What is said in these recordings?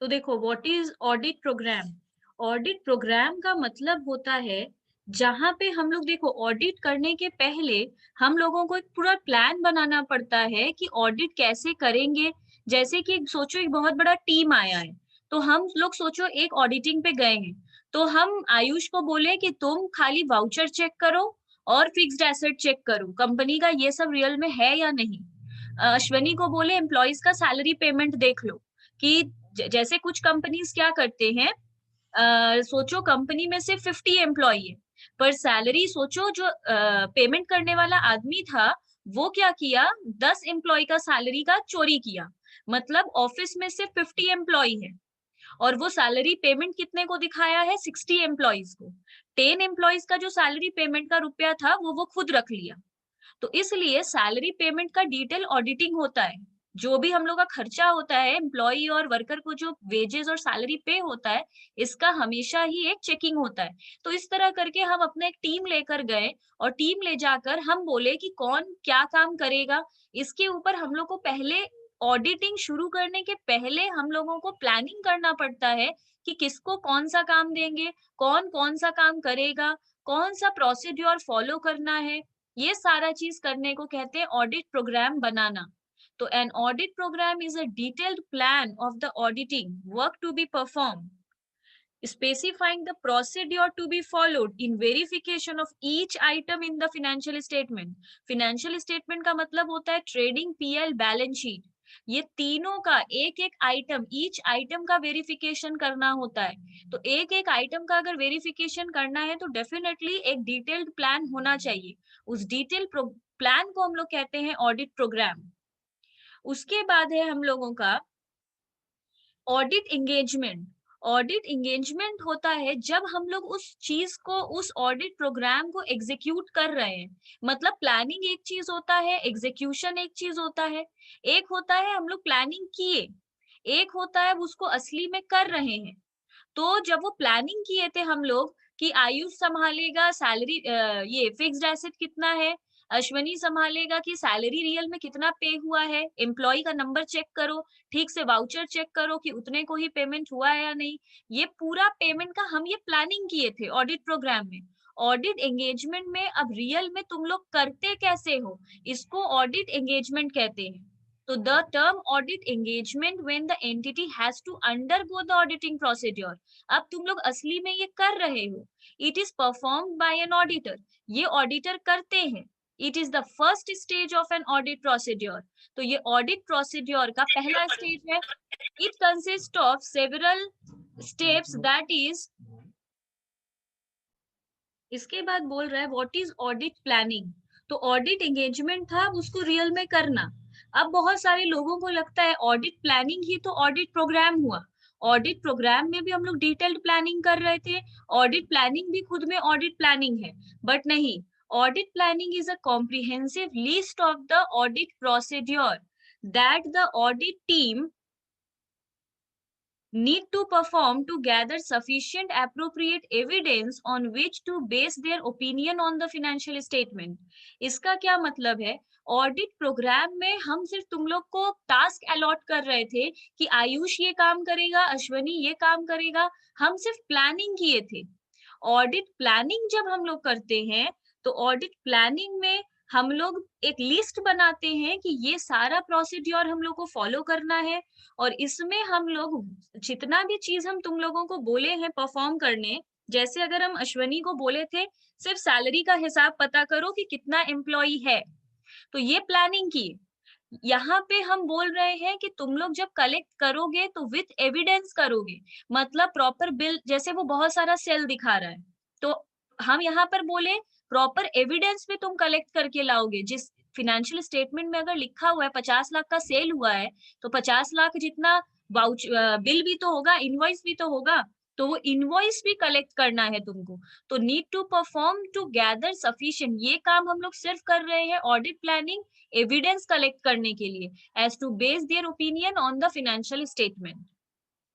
तो देखो, what is audit programme? Audit program का मतलब होता है जहां पे हम लोग, देखो, ऑडिट करने के पहले हम लोगों को एक पूरा प्लान बनाना पड़ता है कि ऑडिट कैसे करेंगे। जैसे कि सोचो एक बहुत बड़ा टीम आया है, तो हम लोग सोचो एक ऑडिटिंग पे गए हैं, तो हम आयुष को बोले कि तुम खाली वाउचर चेक करो और फिक्स्ड एसेट चेक करो, कंपनी का ये सब रियल में है या नहीं। अश्वनी को बोले एम्प्लॉयज का सैलरी पेमेंट देख लो कि जैसे कुछ कंपनीज क्या करते हैं, सोचो कंपनी में से 50 एम्प्लॉय है, पर सैलरी सोचो जो पेमेंट करने वाला आदमी था वो क्या किया, 10 एम्प्लॉय का सैलरी का चोरी किया। मतलब ऑफिस में से 50 एम्प्लॉय है और वो सैलरी पेमेंट कितने को दिखाया है, 60 एम्प्लॉयज को। 10 एम्प्लॉयज का जो सैलरी पेमेंट का रुपया था वो खुद रख लिया। तो इसलिए सैलरी पेमेंट का डिटेल ऑडिटिंग होता है। जो भी हम लोग का खर्चा होता है, एम्प्लॉई और वर्कर को जो वेजेस और सैलरी पे होता है, इसका हमेशा ही एक चेकिंग होता है। तो इस तरह करके हम अपना एक टीम लेकर गए और टीम ले जाकर हम बोले कि कौन क्या काम करेगा। इसके ऊपर हम लोग को पहले, ऑडिटिंग शुरू करने के पहले हम लोगों को प्लानिंग करना पड़ता है कि किसको कौन सा काम देंगे, कौन कौन सा काम करेगा, कौन सा प्रोसीड्योर फॉलो करना है। ये सारा चीज करने को कहते हैं ऑडिट प्रोग्राम बनाना। तो an audit program is a detailed plan of the auditing work to be perform, specifying the procedure to be followed in verification of each item in the financial statement. Financial statement का मतलब होता है trading, PL, balance sheet. ये तीनों का एक एक item, each item का वेरिफिकेशन करना होता है। तो एक एक आइटम का अगर वेरिफिकेशन करना है तो डेफिनेटली एक डिटेल्ड प्लान होना चाहिए। उस डिटेल प्लान को हम लोग कहते हैं ऑडिट प्रोग्राम। उसके बाद है हम लोगों का ऑडिट एंगेजमेंट। ऑडिट एंगेजमेंट होता है जब हम लोग उस चीज को, उस ऑडिट प्रोग्राम को एग्जीक्यूट कर रहे हैं। मतलब प्लानिंग एक चीज होता है, एग्जीक्यूशन एक चीज होता है। एक होता है हम लोग प्लानिंग किए, एक होता है उसको असली में कर रहे हैं। तो जब वो प्लानिंग किए थे हम लोग कि आयुष संभालेगा सैलरी, ये फिक्स्ड एसेट कितना है, अश्वनी संभालेगा कि सैलरी रियल में कितना पे हुआ है, एम्प्लॉय का नंबर चेक करो, ठीक से वाउचर चेक करो कि उतने को ही पेमेंट हुआ है या नहीं। ये पूरा पेमेंट का हम ये प्लानिंग किए थे ऑडिट प्रोग्राम में। ऑडिट एंगेजमेंट में अब रियल में तुम लोग करते कैसे हो, इसको ऑडिट एंगेजमेंट कहते हैं। तो the term audit engagement when the entity has to undergo the auditing procedure, अब तुम लोग असली में ये कर रहे हो। It is performed by an auditor, ये ऑडिटर करते हैं। It is the first stage of an audit procedure, तो ये ऑडिट प्रोसीड्योर का पहला स्टेज है। It consists of several steps, that is, इसके बाद बोल रहा है व्हाट इज ऑडिट प्लानिंग। तो ऑडिट एंगेजमेंट था, उसको रियल में करना। अब बहुत सारे लोगों को लगता है ऑडिट प्लानिंग ही तो ऑडिट प्रोग्राम हुआ। ऑडिट प्रोग्राम में भी हम लोग डिटेल्ड प्लानिंग कर रहे थे, ऑडिट प्लानिंग भी खुद में ऑडिट प्लानिंग है। बट नहीं, audit planning is a comprehensive list of the audit procedure that the audit team need to perform to gather sufficient appropriate evidence on which to base their opinion on the financial statement। इसका क्या मतलब है, audit programme में हम सिर्फ तुम लोग को टास्क अलॉट कर रहे थे कि आयुष ये काम करेगा, अश्वनी ये काम करेगा। हम सिर्फ प्लानिंग किए थे। ऑडिट प्लानिंग जब हम लोग करते हैं तो ऑडिट प्लानिंग में हम लोग एक लिस्ट बनाते हैं कि ये सारा प्रोसीड्योर हम लोग को फॉलो करना है। और इसमें हम लोग जितना भी चीज हम तुम लोगों को बोले हैं परफॉर्म करने, जैसे अगर हम अश्वनी को बोले थे सिर्फ सैलरी का हिसाब पता करो कि कितना एम्प्लॉई है, तो ये प्लानिंग की। यहाँ पे हम बोल रहे हैं कि तुम लोग जब कलेक्ट करोगे तो विथ एविडेंस करोगे। मतलब प्रॉपर बिल, जैसे वो बहुत सारा सेल दिखा रहा है, तो हम यहाँ पर बोले प्रॉपर एविडेंस में तुम कलेक्ट करके लाओगे। जिस फिनेंशियल स्टेटमेंट में अगर लिखा हुआ है 50 लाख का सेल हुआ है, तो 50 लाख जितना वाउच बिल भी तो होगा, इनवॉइस भी तो होगा। तो वो इनवॉइस भी कलेक्ट करना है तुमको। तो need to perform to gather sufficient, ये काम हम लोग सिर्फ कर रहे हैं ऑडिट प्लानिंग एविडेंस कलेक्ट करने के लिए, as to base their opinion on the financial statement.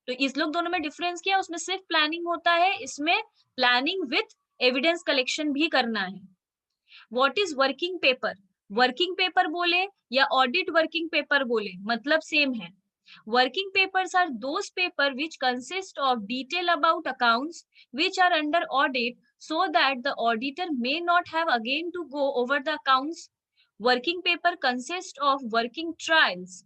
तो इस लोग दोनों में डिफरेंस क्या है, उसमें सिर्फ प्लानिंग होता है, इसमें प्लानिंग विथ एविडेंस कलेक्शन भी करना है। What is working paper? Working paper बोले या ऑडिट वर्किंग पेपर बोले, मतलब सेम है। Working papers are those papers which consist of detail about accounts which are under audit so that the auditor may not have again to go over the accounts. Working paper consists of working trials,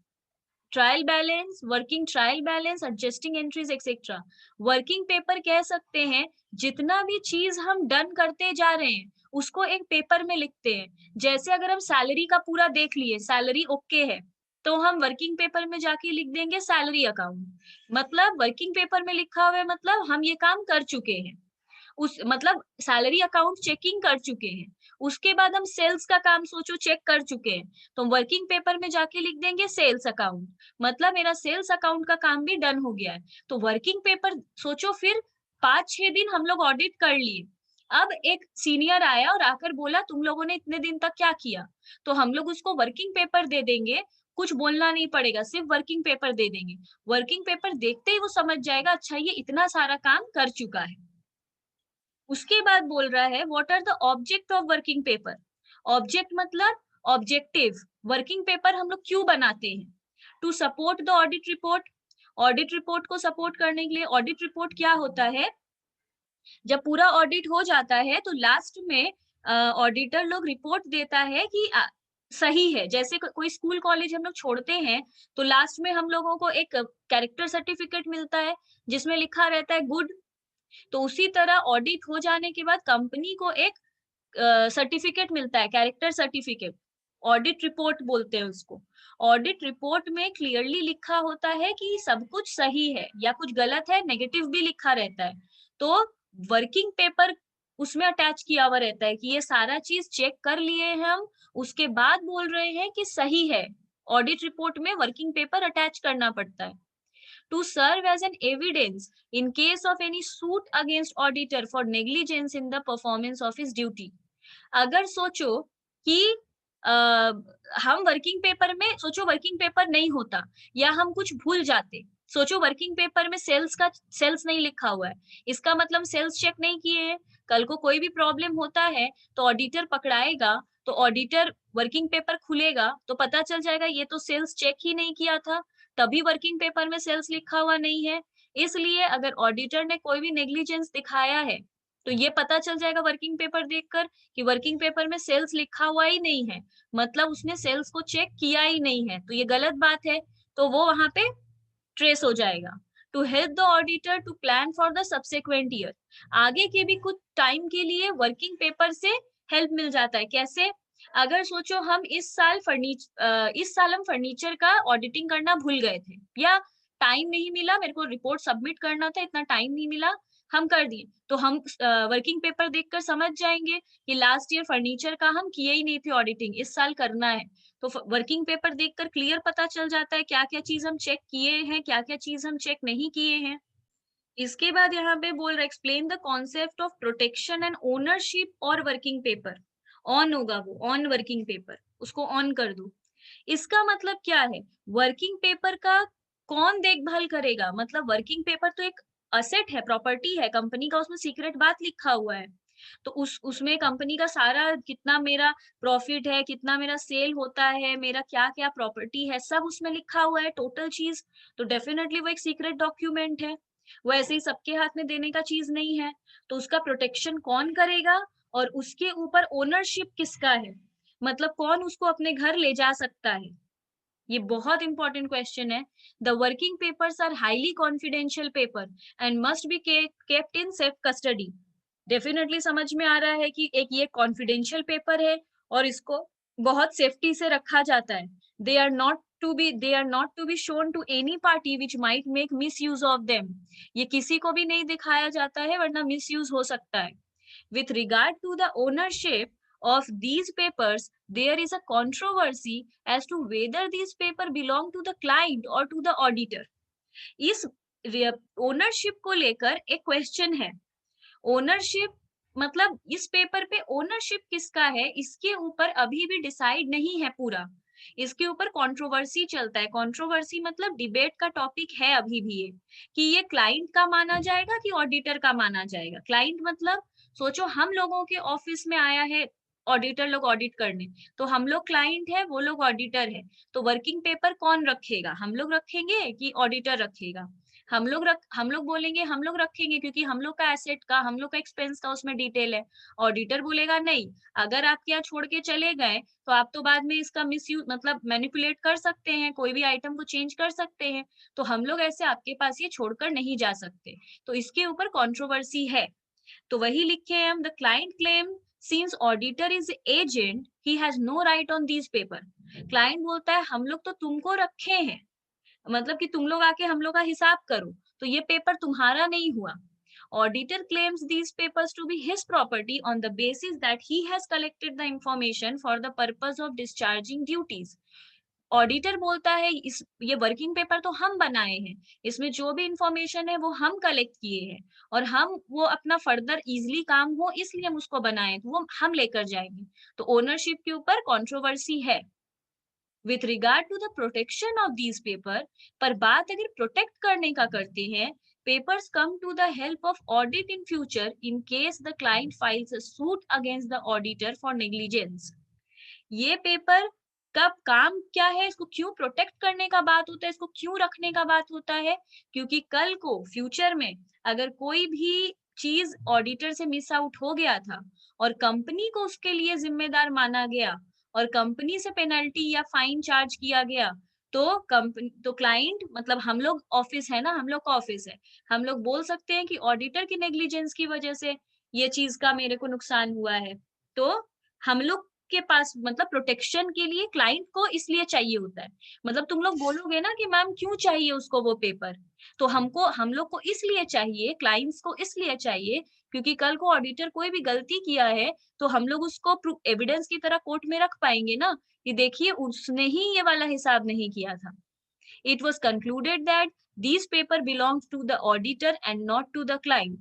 trial balance, working trial balance, adjusting entries etcetera. Working paper कह सकते हैं जितना भी चीज हम done करते जा रहे हैं उसको एक पेपर में लिखते हैं। जैसे अगर हम सैलरी का पूरा देख लिए, सैलरी ओके है, तो हम वर्किंग पेपर में जाके लिख देंगे सैलरी अकाउंट। मतलब वर्किंग पेपर में लिखा हुआ है मतलब हम ये काम कर चुके हैं, उस मतलब सैलरी अकाउंट चेकिंग कर चुके हैं। उसके बाद हम सेल्स का काम सोचो चेक कर चुके हैं, तो वर्किंग पेपर में जाके लिख देंगे सेल्स अकाउंट, मतलब मेरा सेल्स अकाउंट का काम भी डन हो गया है। तो वर्किंग पेपर सोचो, फिर 5-6 दिन हम लोग ऑडिट कर लिए। अब एक सीनियर आया और आकर बोला तुम लोगों ने इतने दिन तक क्या किया, तो हम लोग उसको वर्किंग पेपर दे देंगे, कुछ बोलना नहीं पड़ेगा, सिर्फ वर्किंग पेपर दे देंगे। वर्किंग पेपर देखते ही वो समझ जाएगा अच्छा ये इतना सारा काम कर चुका है। उसके बाद बोल रहा है what are the object of working paper. Object मतलब ऑब्जेक्टिव। वर्किंग पेपर हम लोग क्यों बनाते हैं? To support the audit report. Audit report को सपोर्ट करने के लिए। ऑडिट रिपोर्ट क्या होता है? जब पूरा ऑडिट हो जाता है तो लास्ट में ऑडिटर लोग रिपोर्ट देता है कि सही है। जैसे कोई स्कूल कॉलेज हम लोग छोड़ते हैं तो लास्ट में हम लोगों को एक कैरेक्टर सर्टिफिकेट मिलता है जिसमें लिखा रहता है गुड। तो उसी तरह ऑडिट हो जाने के बाद कंपनी को एक सर्टिफिकेट मिलता है, कैरेक्टर सर्टिफिकेट, ऑडिट रिपोर्ट बोलते हैं उसको। ऑडिट रिपोर्ट में क्लियरली लिखा होता है कि सब कुछ सही है या कुछ गलत है, नेगेटिव भी लिखा रहता है। तो वर्किंग पेपर उसमें अटैच किया हुआ रहता है कि ये सारा चीज चेक कर लिए हैं हम, उसके बाद बोल रहे हैं कि सही है। ऑडिट रिपोर्ट में वर्किंग पेपर अटैच करना पड़ता है। To serve as an evidence in case of any suit against auditor for negligence in the performance of his duty। अगर सोचो कि हम वर्किंग पेपर में सोचो वर्किंग पेपर नहीं होता या हम कुछ भूल जाते। सोचो वर्किंग पेपर में सेल्स नहीं लिखा हुआ है, इसका मतलब सेल्स चेक नहीं किए हैं। कल को कोई भी प्रॉब्लम होता है तो ऑडिटर पकड़ाएगा, तो ऑडिटर वर्किंग पेपर खुलेगा तो पता चल जाएगा ये तो सेल्स चेक ही नहीं किया था, तभी वर्किंग पेपर में सेल्स लिखा हुआ नहीं है। इसलिए अगर ऑडिटर ने कोई भी नेग्लिजेंस दिखाया है तो ये पता चल जाएगा वर्किंग पेपर देखकर कि वर्किंग पेपर में सेल्स लिखा हुआ ही नहीं है, मतलब उसने सेल्स को चेक किया ही नहीं है, तो ये गलत बात है। तो वो वहां पे ट्रेस हो जाएगा। To help the auditor to plan for the subsequent year. आगे के भी कुछ टाइम के लिए वर्किंग पेपर से हेल्प मिल जाता है। कैसे? अगर सोचो हम इस साल हम फर्नीचर का ऑडिटिंग करना भूल गए थे या टाइम नहीं मिला, मेरे को रिपोर्ट सबमिट करना था, इतना टाइम नहीं मिला, हम कर दिए, तो हम वर्किंग पेपर देखकर समझ जाएंगे कि लास्ट ईयर फर्नीचर का हम किए ही नहीं थे ऑडिटिंग, इस साल करना है। तो वर्किंग पेपर देखकर क्लियर पता चल जाता है क्या क्या चीज हम चेक किए हैं, क्या क्या चीज हम चेक नहीं किए हैं। इसके बाद यहाँ पे बोल रहा explain the concept of protection and ownership और वर्किंग पेपर। ऑन होगा वो, ऑन वर्किंग पेपर, उसको ऑन कर दो। इसका मतलब क्या है? वर्किंग पेपर का कौन देखभाल करेगा? मतलब वर्किंग पेपर तो एक असेट है, प्रॉपर्टी है कंपनी का, उसमें सीक्रेट बात लिखा हुआ है। तो उसमें कंपनी का सारा कितना मेरा प्रॉफिट है, कितना मेरा सेल होता है, मेरा क्या क्या प्रॉपर्टी है, सब उसमें लिखा हुआ है टोटल चीज। तो डेफिनेटली वो एक सीक्रेट डॉक्यूमेंट है, वो ऐसे ही सबके हाथ में देने का चीज नहीं है। तो उसका प्रोटेक्शन कौन करेगा और उसके ऊपर ओनरशिप किसका है, मतलब कौन उसको अपने घर ले जा सकता है? ये बहुत इंपॉर्टेंट क्वेश्चन है। The working papers are highly confidential paper and must be kept in safe custody. Definitely समझ में आ रहा है कि एक ये कॉन्फिडेंशियल पेपर है और इसको बहुत सेफ्टी से रखा जाता है। They are not to be shown to any party which might make misuse of them. ये किसी को भी नहीं दिखाया जाता है वरना मिस यूज हो सकता है। With regard to the ownership of these papers, there is a controversy as to whether these papers belong to the client or to the auditor। इस ओनरशिप को लेकर एक क्वेश्चन है। ओनरशिप मतलब इस पेपर पे ओनरशिप किसका है, इसके ऊपर अभी भी डिसाइड नहीं है पूरा। इसके ऊपर कंट्रोवर्सी चलता है। कंट्रोवर्सी मतलब डिबेट का टॉपिक है अभी भी ये, कि ये क्लाइंट का माना जाएगा कि ऑडिटर का माना जाएगा। क्लाइंट मतलब सोचो हम लोगों के ऑफिस में आया है ऑडिटर लोग ऑडिट करने, तो हम लोग क्लाइंट है, वो लोग ऑडिटर है। तो वर्किंग पेपर कौन रखेगा? हम लोग रखेंगे कि ऑडिटर रखेगा? हम लोग बोलेंगे हम लोग रखेंगे, क्योंकि हम लोग का एसेट का, हम लोग का एक्सपेंस का उसमें डिटेल है। ऑडिटर बोलेगा नहीं, अगर आपके यहाँ छोड़ के चले गए तो आप तो बाद में इसका मिसयूज मतलब मैनिपुलेट कर सकते हैं, कोई भी आइटम को चेंज कर सकते हैं, तो हम लोग ऐसे आपके पास ये छोड़कर नहीं जा सकते। तो इसके ऊपर कंट्रोवर्सी है। तो वही लिखे हैं हम, the client claim since auditor is agent he has no right on these paper. Client बोलता है हम लोग तो तुमको रखे हैं, मतलब कि तुम लोग आके हम लोग का हिसाब करो, तो ये पेपर तुम्हारा नहीं हुआ। Auditor claims these papers to be his property on the basis that he has collected the information for the purpose of discharging duties. Auditor बोलता है इस ये वर्किंग पेपर तो हम बनाए हैं, इसमें जो भी इंफॉर्मेशन है वो हम कलेक्ट किए हैं, और हम वो अपना फर्दर इजीली काम हो इसलिए हम उसको बनाए, तो वो हम लेकर जाएंगे। तो ओनरशिप के ऊपर कंट्रोवर्सी है with regard to the protection of these paper. पर बात अगर प्रोटेक्ट करने का करते हैं, papers come to the help of audit in future in case the client files a suit against the auditor for negligence. ये paper कब काम क्या है, इसको क्यों प्रोटेक्ट करने का बात होता है, इसको क्यों रखने का बात होता है, क्योंकि कल को फ्यूचर में अगर कोई भी चीज ऑडिटर से मिस आउट हो गया था और कंपनी को उसके लिए जिम्मेदार माना गया और कंपनी से पेनल्टी या फाइन चार्ज किया गया, तो कंपनी तो क्लाइंट मतलब हम लोग ऑफिस है ना, हम लोग का ऑफिस है, हम लोग बोल सकते हैं कि ऑडिटर की नेग्लिजेंस की वजह से ये चीज का मेरे को नुकसान हुआ है। तो हम लोग के पास मतलब प्रोटेक्शन के लिए क्लाइंट को इसलिए चाहिए होता है। मतलब तुम लोग बोलोगे ना कि मैम क्यों चाहिए उसको वो पेपर, तो हम लोग को इसलिए चाहिए, क्लाइंट्स को इसलिए चाहिए, क्योंकि कल को ऑडिटर कोई भी गलती किया है तो हम लोग उसको एविडेंस की तरह कोर्ट में रख पाएंगे ना, कि देखिए उसने ही ये वाला हिसाब नहीं किया था। It was concluded that these paper belongs to the auditor and not to the client.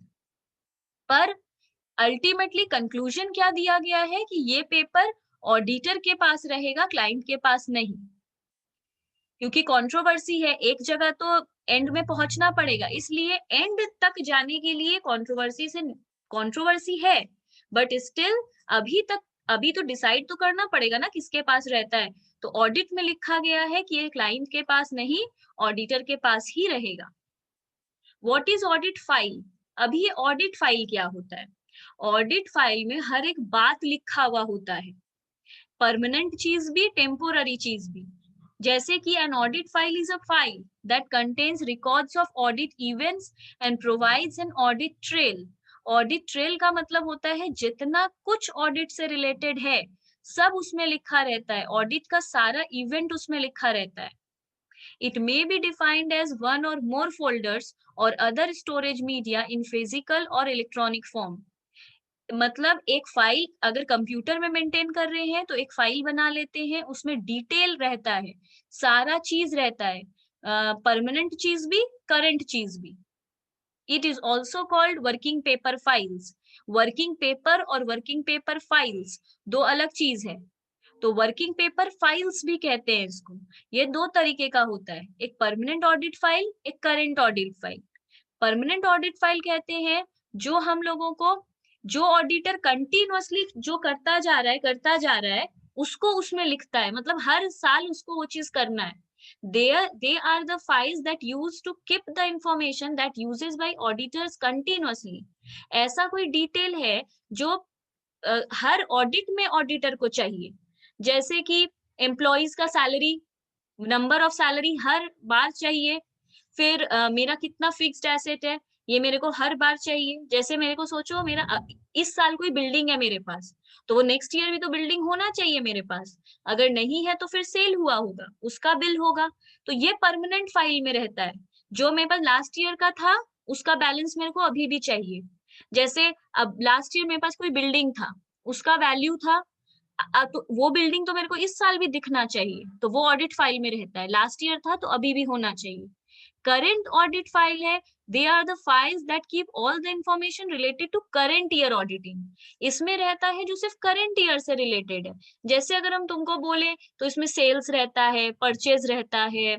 पर अल्टीमेटली कंक्लूजन क्या दिया गया है कि ये पेपर ऑडिटर के पास रहेगा, क्लाइंट के पास नहीं, क्योंकि कंट्रोवर्सी है, एक जगह तो एंड में पहुंचना पड़ेगा, इसलिए एंड तक जाने के लिए कंट्रोवर्सी है, बट स्टिल अभी तो डिसाइड तो करना पड़ेगा ना किसके पास रहता है। तो ऑडिट में लिखा गया है कि ये क्लाइंट के पास नहीं, ऑडिटर के पास ही रहेगा। What is audit file? अभी ये ऑडिट फाइल क्या होता है? ऑडिट फाइल में हर एक बात लिखा हुआ होता है, परमानेंट चीज भी, टेम्पोररी चीज भी। जैसे कि an audit file is a file that contains records of audit events and provides an audit trail. Audit trail का मतलब होता है जितना कुछ ऑडिट से रिलेटेड है सब उसमें लिखा रहता है, ऑडिट का सारा इवेंट उसमें लिखा रहता है। It may be defined as one or more folders or other storage media in physical or electronic form. मतलब एक फाइल अगर कंप्यूटर में मेंटेन कर रहे हैं तो एक फाइल बना लेते हैं, उसमें डिटेल रहता है, सारा चीज रहता है, परमानेंट चीज भी, करंट चीज भी। It is also called working paper files. Working paper और वर्किंग पेपर फाइल्स दो अलग चीज है। तो वर्किंग पेपर फाइल्स भी कहते हैं इसको। ये दो तरीके का होता है, एक परमानेंट ऑडिट फाइल, एक current audit file. Permanent audit file कहते हैं जो हम लोगों को, जो ऑडिटर कंटिन्यूअसली जो करता जा रहा है उसको उसमें लिखता है, मतलब हर साल उसको वो चीज करना है। they are the files that used to keep the information that uses by auditors continuously। ऐसा कोई डिटेल है जो हर ऑडिट में ऑडिटर को चाहिए, जैसे कि एम्प्लॉइज का सैलरी, नंबर ऑफ सैलरी हर बार चाहिए। फिर मेरा कितना फिक्स्ड एसेट है ये मेरे को हर बार चाहिए। जैसे मेरे को सोचो मेरा इस साल कोई बिल्डिंग है मेरे पास, तो वो नेक्स्ट ईयर भी तो बिल्डिंग होना चाहिए मेरे पास। अगर नहीं है तो फिर सेल हुआ होगा, उसका बिल होगा। तो ये परमानेंट फाइल में रहता है। जो मेरे पास लास्ट ईयर का था उसका बैलेंस मेरे को अभी भी चाहिए। जैसे अब लास्ट ईयर मेरे पास कोई बिल्डिंग था, उसका वैल्यू था, तो वो बिल्डिंग तो मेरे को इस साल भी दिखना चाहिए, तो वो ऑडिट फाइल में रहता है। लास्ट ईयर था तो अभी भी होना चाहिए। करंट ऑडिट फाइल है, they are the files that keep all the information related to current year auditing. इसमें रहता है जो सिर्फ करंट ईयर से रिलेटेड है। जैसे अगर हम तुमको बोले तो इसमें सेल्स रहता है, परचेज रहता है,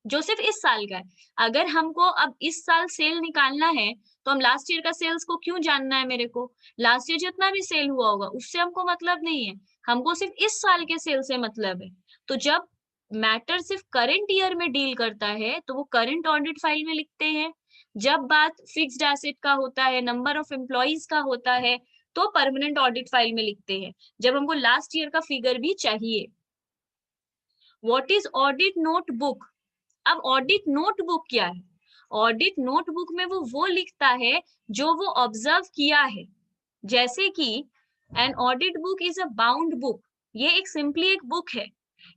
जो सिर्फ इस साल का है। अगर हमको अब इस साल सेल निकालना है, तो हम लास्ट ईयर का सेल्स को क्यों जानना है मेरे को? लास्ट ईयर जितना भी सेल हुआ होगा, उससे हमको मतलब नहीं है। हमको सिर्फ इस साल के सेल से मतलब है। तो जब मैटर सिर्फ करंट ईयर में डील करता है, तो वो करंट ऑडिट फाइल में लिखते हैं। जब बात फिक्स्ड एसेट का होता है, नंबर ऑफ एम्प्लॉइज का होता है, तो परमानेंट ऑडिट फाइल में लिखते हैं, जब हमको लास्ट ईयर का फिगर भी चाहिए। What is audit notebook? अब ऑडिट नोटबुक क्या है? ऑडिट नोटबुक में वो लिखता है जो वो ऑब्जर्व किया है। जैसे कि an audit book is a bound book, ये एक सिंपली एक बुक है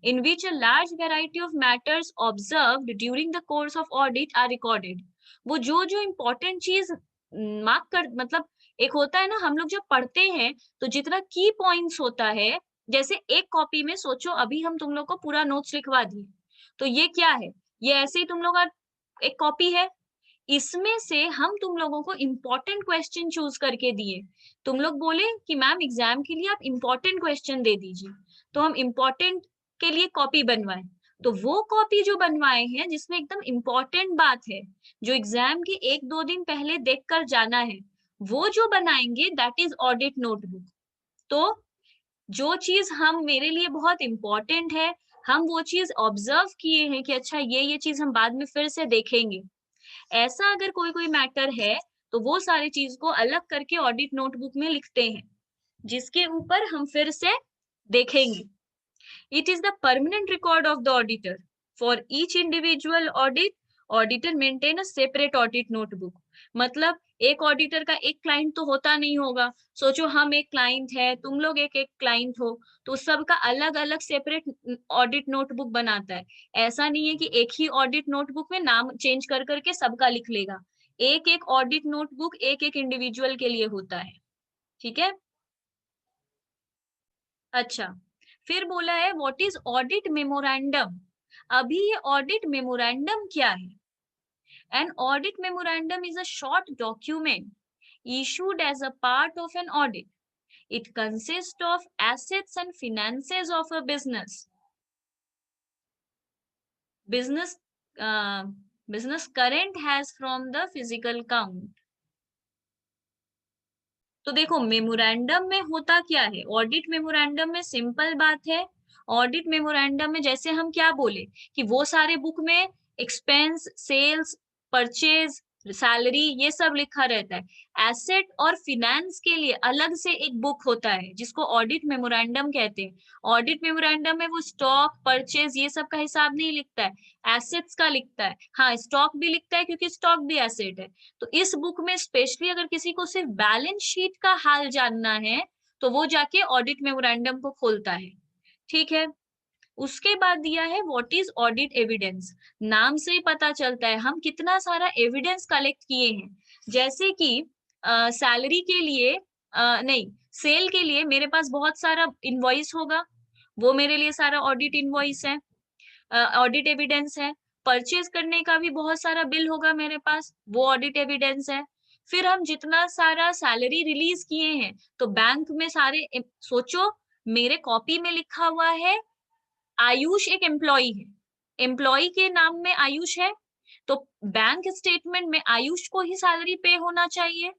in which a large variety of matters observed during the course of audit are recorded। वो जो important चीज मार्क कर, मतलब एक होता है ना, हम लोग जब पढ़ते हैं तो जितना की पॉइंट्स होता है, जैसे एक कॉपी में सोचो अभी हम तुम लोग को पूरा नोट्स लिखवा दिए, तो ये क्या है? ये ऐसे ही तुम लोग का एक कॉपी है। इसमें से हम तुम लोगों को इम्पोर्टेंट क्वेश्चन चूज करके दिए। तुम लोग बोले कि मैम एग्जाम के लिए आप इम्पोर्टेंट क्वेश्चन दे दीजिए, तो हम इम्पोर्टेंट के लिए कॉपी बनवाए। तो वो कॉपी जो बनवाए हैं जिसमें एकदम इम्पोर्टेंट बात है, जो एग्जाम के 1-2 दिन पहले देख कर जाना है, वो जो बनाएंगे दैट इज ऑडिट नोटबुक। तो जो चीज हम मेरे लिए बहुत इम्पोर्टेंट है, हम वो चीज ऑब्जर्व किए हैं कि अच्छा ये चीज हम बाद में फिर से देखेंगे, ऐसा अगर कोई मैटर है, तो वो सारी चीज को अलग करके ऑडिट नोटबुक में लिखते हैं, जिसके ऊपर हम फिर से देखेंगे। It is the permanent record of the auditor. For each individual audit, auditor maintain a separate audit notebook. मतलब एक ऑडिटर का एक क्लाइंट तो होता नहीं होगा। सोचो हम एक क्लाइंट है, तुम लोग एक एक क्लाइंट हो, तो सबका अलग अलग सेपरेट ऑडिट नोटबुक बनाता है। ऐसा नहीं है कि एक ही ऑडिट नोटबुक में नाम चेंज कर करके सबका लिख लेगा। एक एक ऑडिट नोटबुक एक एक इंडिविजुअल के लिए होता है। ठीक है। अच्छा, फिर बोला है व्हाट इज ऑडिट मेमोरेंडम। अभी ये ऑडिट मेमोरेंडम क्या है? An audit memorandum is a short document issued as a part of an audit. It consists of assets and finances of a business. Business business current has from the physical count. तो देखो memorandum में होता क्या है? Audit memorandum में simple बात है। Audit memorandum में जैसे हम क्या बोले कि वो सारे बुक में एक्सपेंस, सेल्स, परचेज, सैलरी, ये सब लिखा रहता है। एसेट और फिनेंस के लिए अलग से एक बुक होता है जिसको ऑडिट मेमोरेंडम कहते हैं। ऑडिट मेमोरेंडम में वो स्टॉक, परचेज, ये सब का हिसाब नहीं लिखता है, एसेट्स का लिखता है। हाँ, स्टॉक भी लिखता है क्योंकि स्टॉक भी एसेट है। तो इस बुक में स्पेशली अगर किसी को सिर्फ बैलेंस शीट का हाल जानना है, तो वो जाके ऑडिट मेमोरेंडम को खोलता है। ठीक है। उसके बाद दिया है व्हाट इज ऑडिट एविडेंस। नाम से ही पता चलता है हम कितना सारा एविडेंस कलेक्ट किए हैं। जैसे कि सैलरी के लिए नहीं, सेल के लिए मेरे पास बहुत सारा इनवॉइस होगा, वो मेरे लिए सारा ऑडिट इनवॉइस है, ऑडिट एविडेंस है। परचेज करने का भी बहुत सारा बिल होगा मेरे पास, वो ऑडिट एविडेंस है। फिर हम जितना सारा सैलरी रिलीज किए हैं, तो बैंक में सारे सोचो मेरे कॉपी में लिखा हुआ है आयुष एक एम्प्लॉई है, एम्प्लॉई के नाम में आयुष है, तो बैंक स्टेटमेंट में आयुष को ही सैलरी पे होना चाहिए।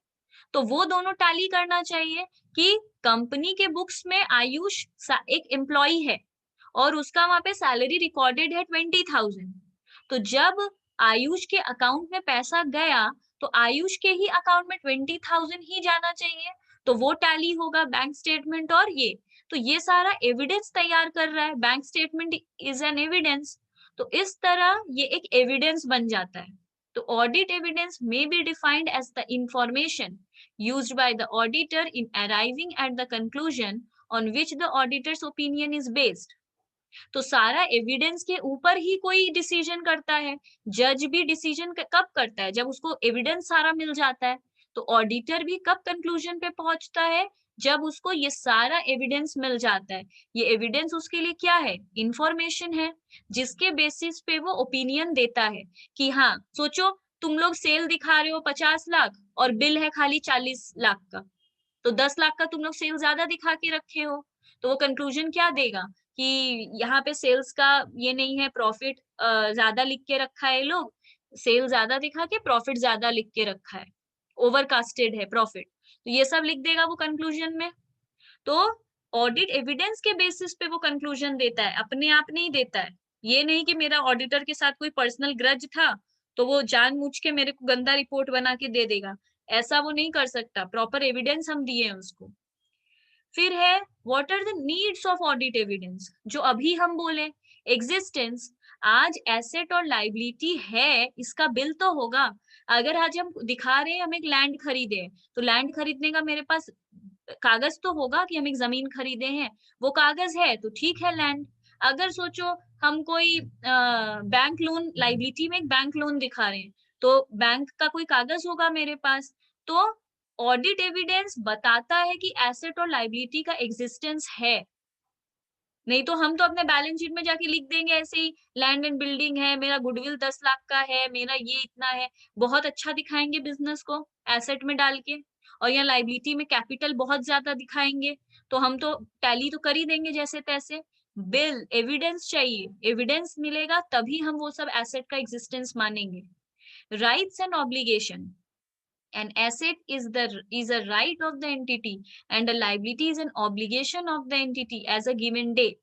तो वो दोनों टैली करना चाहिए कि कंपनी के बुक्स में आयुष एक एम्प्लॉई है और उसका वहां पे सैलरी रिकॉर्डेड है 20,000। तो जब आयुष के अकाउंट में पैसा गया, तो आयुष के ही अकाउंट में 20,000 ही जाना चाहिए। तो वो टैली होगा बैंक स्टेटमेंट और ये। तो ये सारा एविडेंस तैयार कर रहा है, bank statement is an evidence. तो इस तरह ये एक एविडेंस बन जाता है। तो audit evidence may be defined as the information used by the auditor in arriving at the conclusion on which the auditor's opinion is based। तो सारा एविडेंस के ऊपर ही कोई डिसीजन करता है। जज भी डिसीजन कब करता है? जब उसको एविडेंस सारा मिल जाता है। तो ऑडिटर भी कब कंक्लूजन पे पहुंचता है? जब उसको ये सारा एविडेंस मिल जाता है। ये एविडेंस उसके लिए क्या है? इंफॉर्मेशन है, जिसके बेसिस पे वो ओपिनियन देता है कि हाँ, सोचो तुम लोग सेल दिखा रहे हो 50 लाख और बिल है खाली 40 लाख का, तो 10 लाख का तुम लोग सेल ज्यादा दिखा के रखे हो। तो वो कंक्लूजन क्या देगा कि यहाँ पे सेल्स का ये नहीं है, प्रॉफिट ज्यादा लिख के रखा है, लोग सेल ज्यादा दिखा के प्रॉफिट ज्यादा लिख के रखा है, ओवरकास्टेड है प्रॉफिट, तो ये सब लिख देगा वो कंक्लूजन में। तो ऑडिट एविडेंस के बेसिस पे वो कंक्लूजन देता है, अपने आप नहीं देता है। ये नहीं कि मेरा ऑडिटर के साथ कोई पर्सनल ग्रज था तो वो जानबूझ के मेरे को गंदा रिपोर्ट बना के दे देगा, ऐसा वो नहीं कर सकता, प्रॉपर एविडेंस हम दिए हैं उसको। फिर है what are the needs of audit evidence, जो अभी हम बोले एग्जिस्टेंस, आज एसेट और लाइबिलिटी है, इसका बिल तो होगा। अगर आज हम दिखा रहे हैं हम एक लैंड खरीदे, तो लैंड खरीदने का मेरे पास कागज तो होगा कि हम एक जमीन खरीदे हैं, वो कागज है तो ठीक है लैंड। अगर सोचो हम कोई बैंक लोन, लाइबिलिटी में एक बैंक लोन दिखा रहे हैं, तो बैंक का कोई कागज होगा मेरे पास। तो ऑडिट एविडेंस बताता है कि एसेट और लाइबिलिटी का एग्जिस्टेंस है, नहीं तो हम तो अपने बैलेंस शीट में जाके लिख देंगे ऐसे ही, लैंड एंड बिल्डिंग है, मेरा गुडविल 10 लाख का है, मेरा ये इतना है, बहुत अच्छा दिखाएंगे बिजनेस को एसेट में डाल के, और यहाँ लाइबिलिटी में कैपिटल बहुत ज्यादा दिखाएंगे, तो हम तो टैली तो कर ही देंगे जैसे तैसे। बिल एविडेंस चाहिए, एविडेंस मिलेगा तभी हम वो सब एसेट का एग्जिस्टेंस मानेंगे। Rights and obligation, an asset is a right of the entity and a liability is an obligation of the entity as a given date.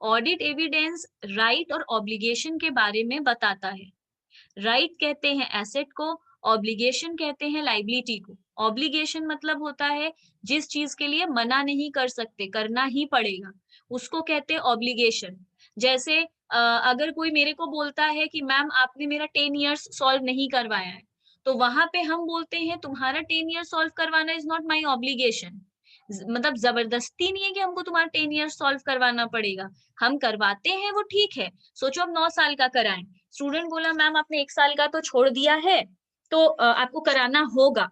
Audit evidence right और obligation के बारे में बताता है। राइट कहते हैं एसेट को, ऑब्लिगेशन कहते हैं लाइबिलिटी को। ऑब्लिगेशन मतलब होता है जिस चीज के लिए मना नहीं कर सकते, करना ही पड़ेगा, उसको कहते हैं ऑब्लिगेशन। जैसे अगर कोई मेरे को बोलता है कि मैम आपने मेरा 10 इयर्स सॉल्व नहीं करवाया है, तो वहां पे हम बोलते हैं तुम्हारा 10 ईयर सॉल्व करवाना इज नॉट माई ऑब्लिगेशन, मतलब जबरदस्ती नहीं है कि हमको तुम्हारा 10 ईयर सॉल्व करवाना पड़ेगा, हम करवाते हैं वो ठीक है। सोचो अब 9 साल का कराएं, स्टूडेंट बोला मैम आपने 1 साल का तो छोड़ दिया है, तो आपको कराना होगा,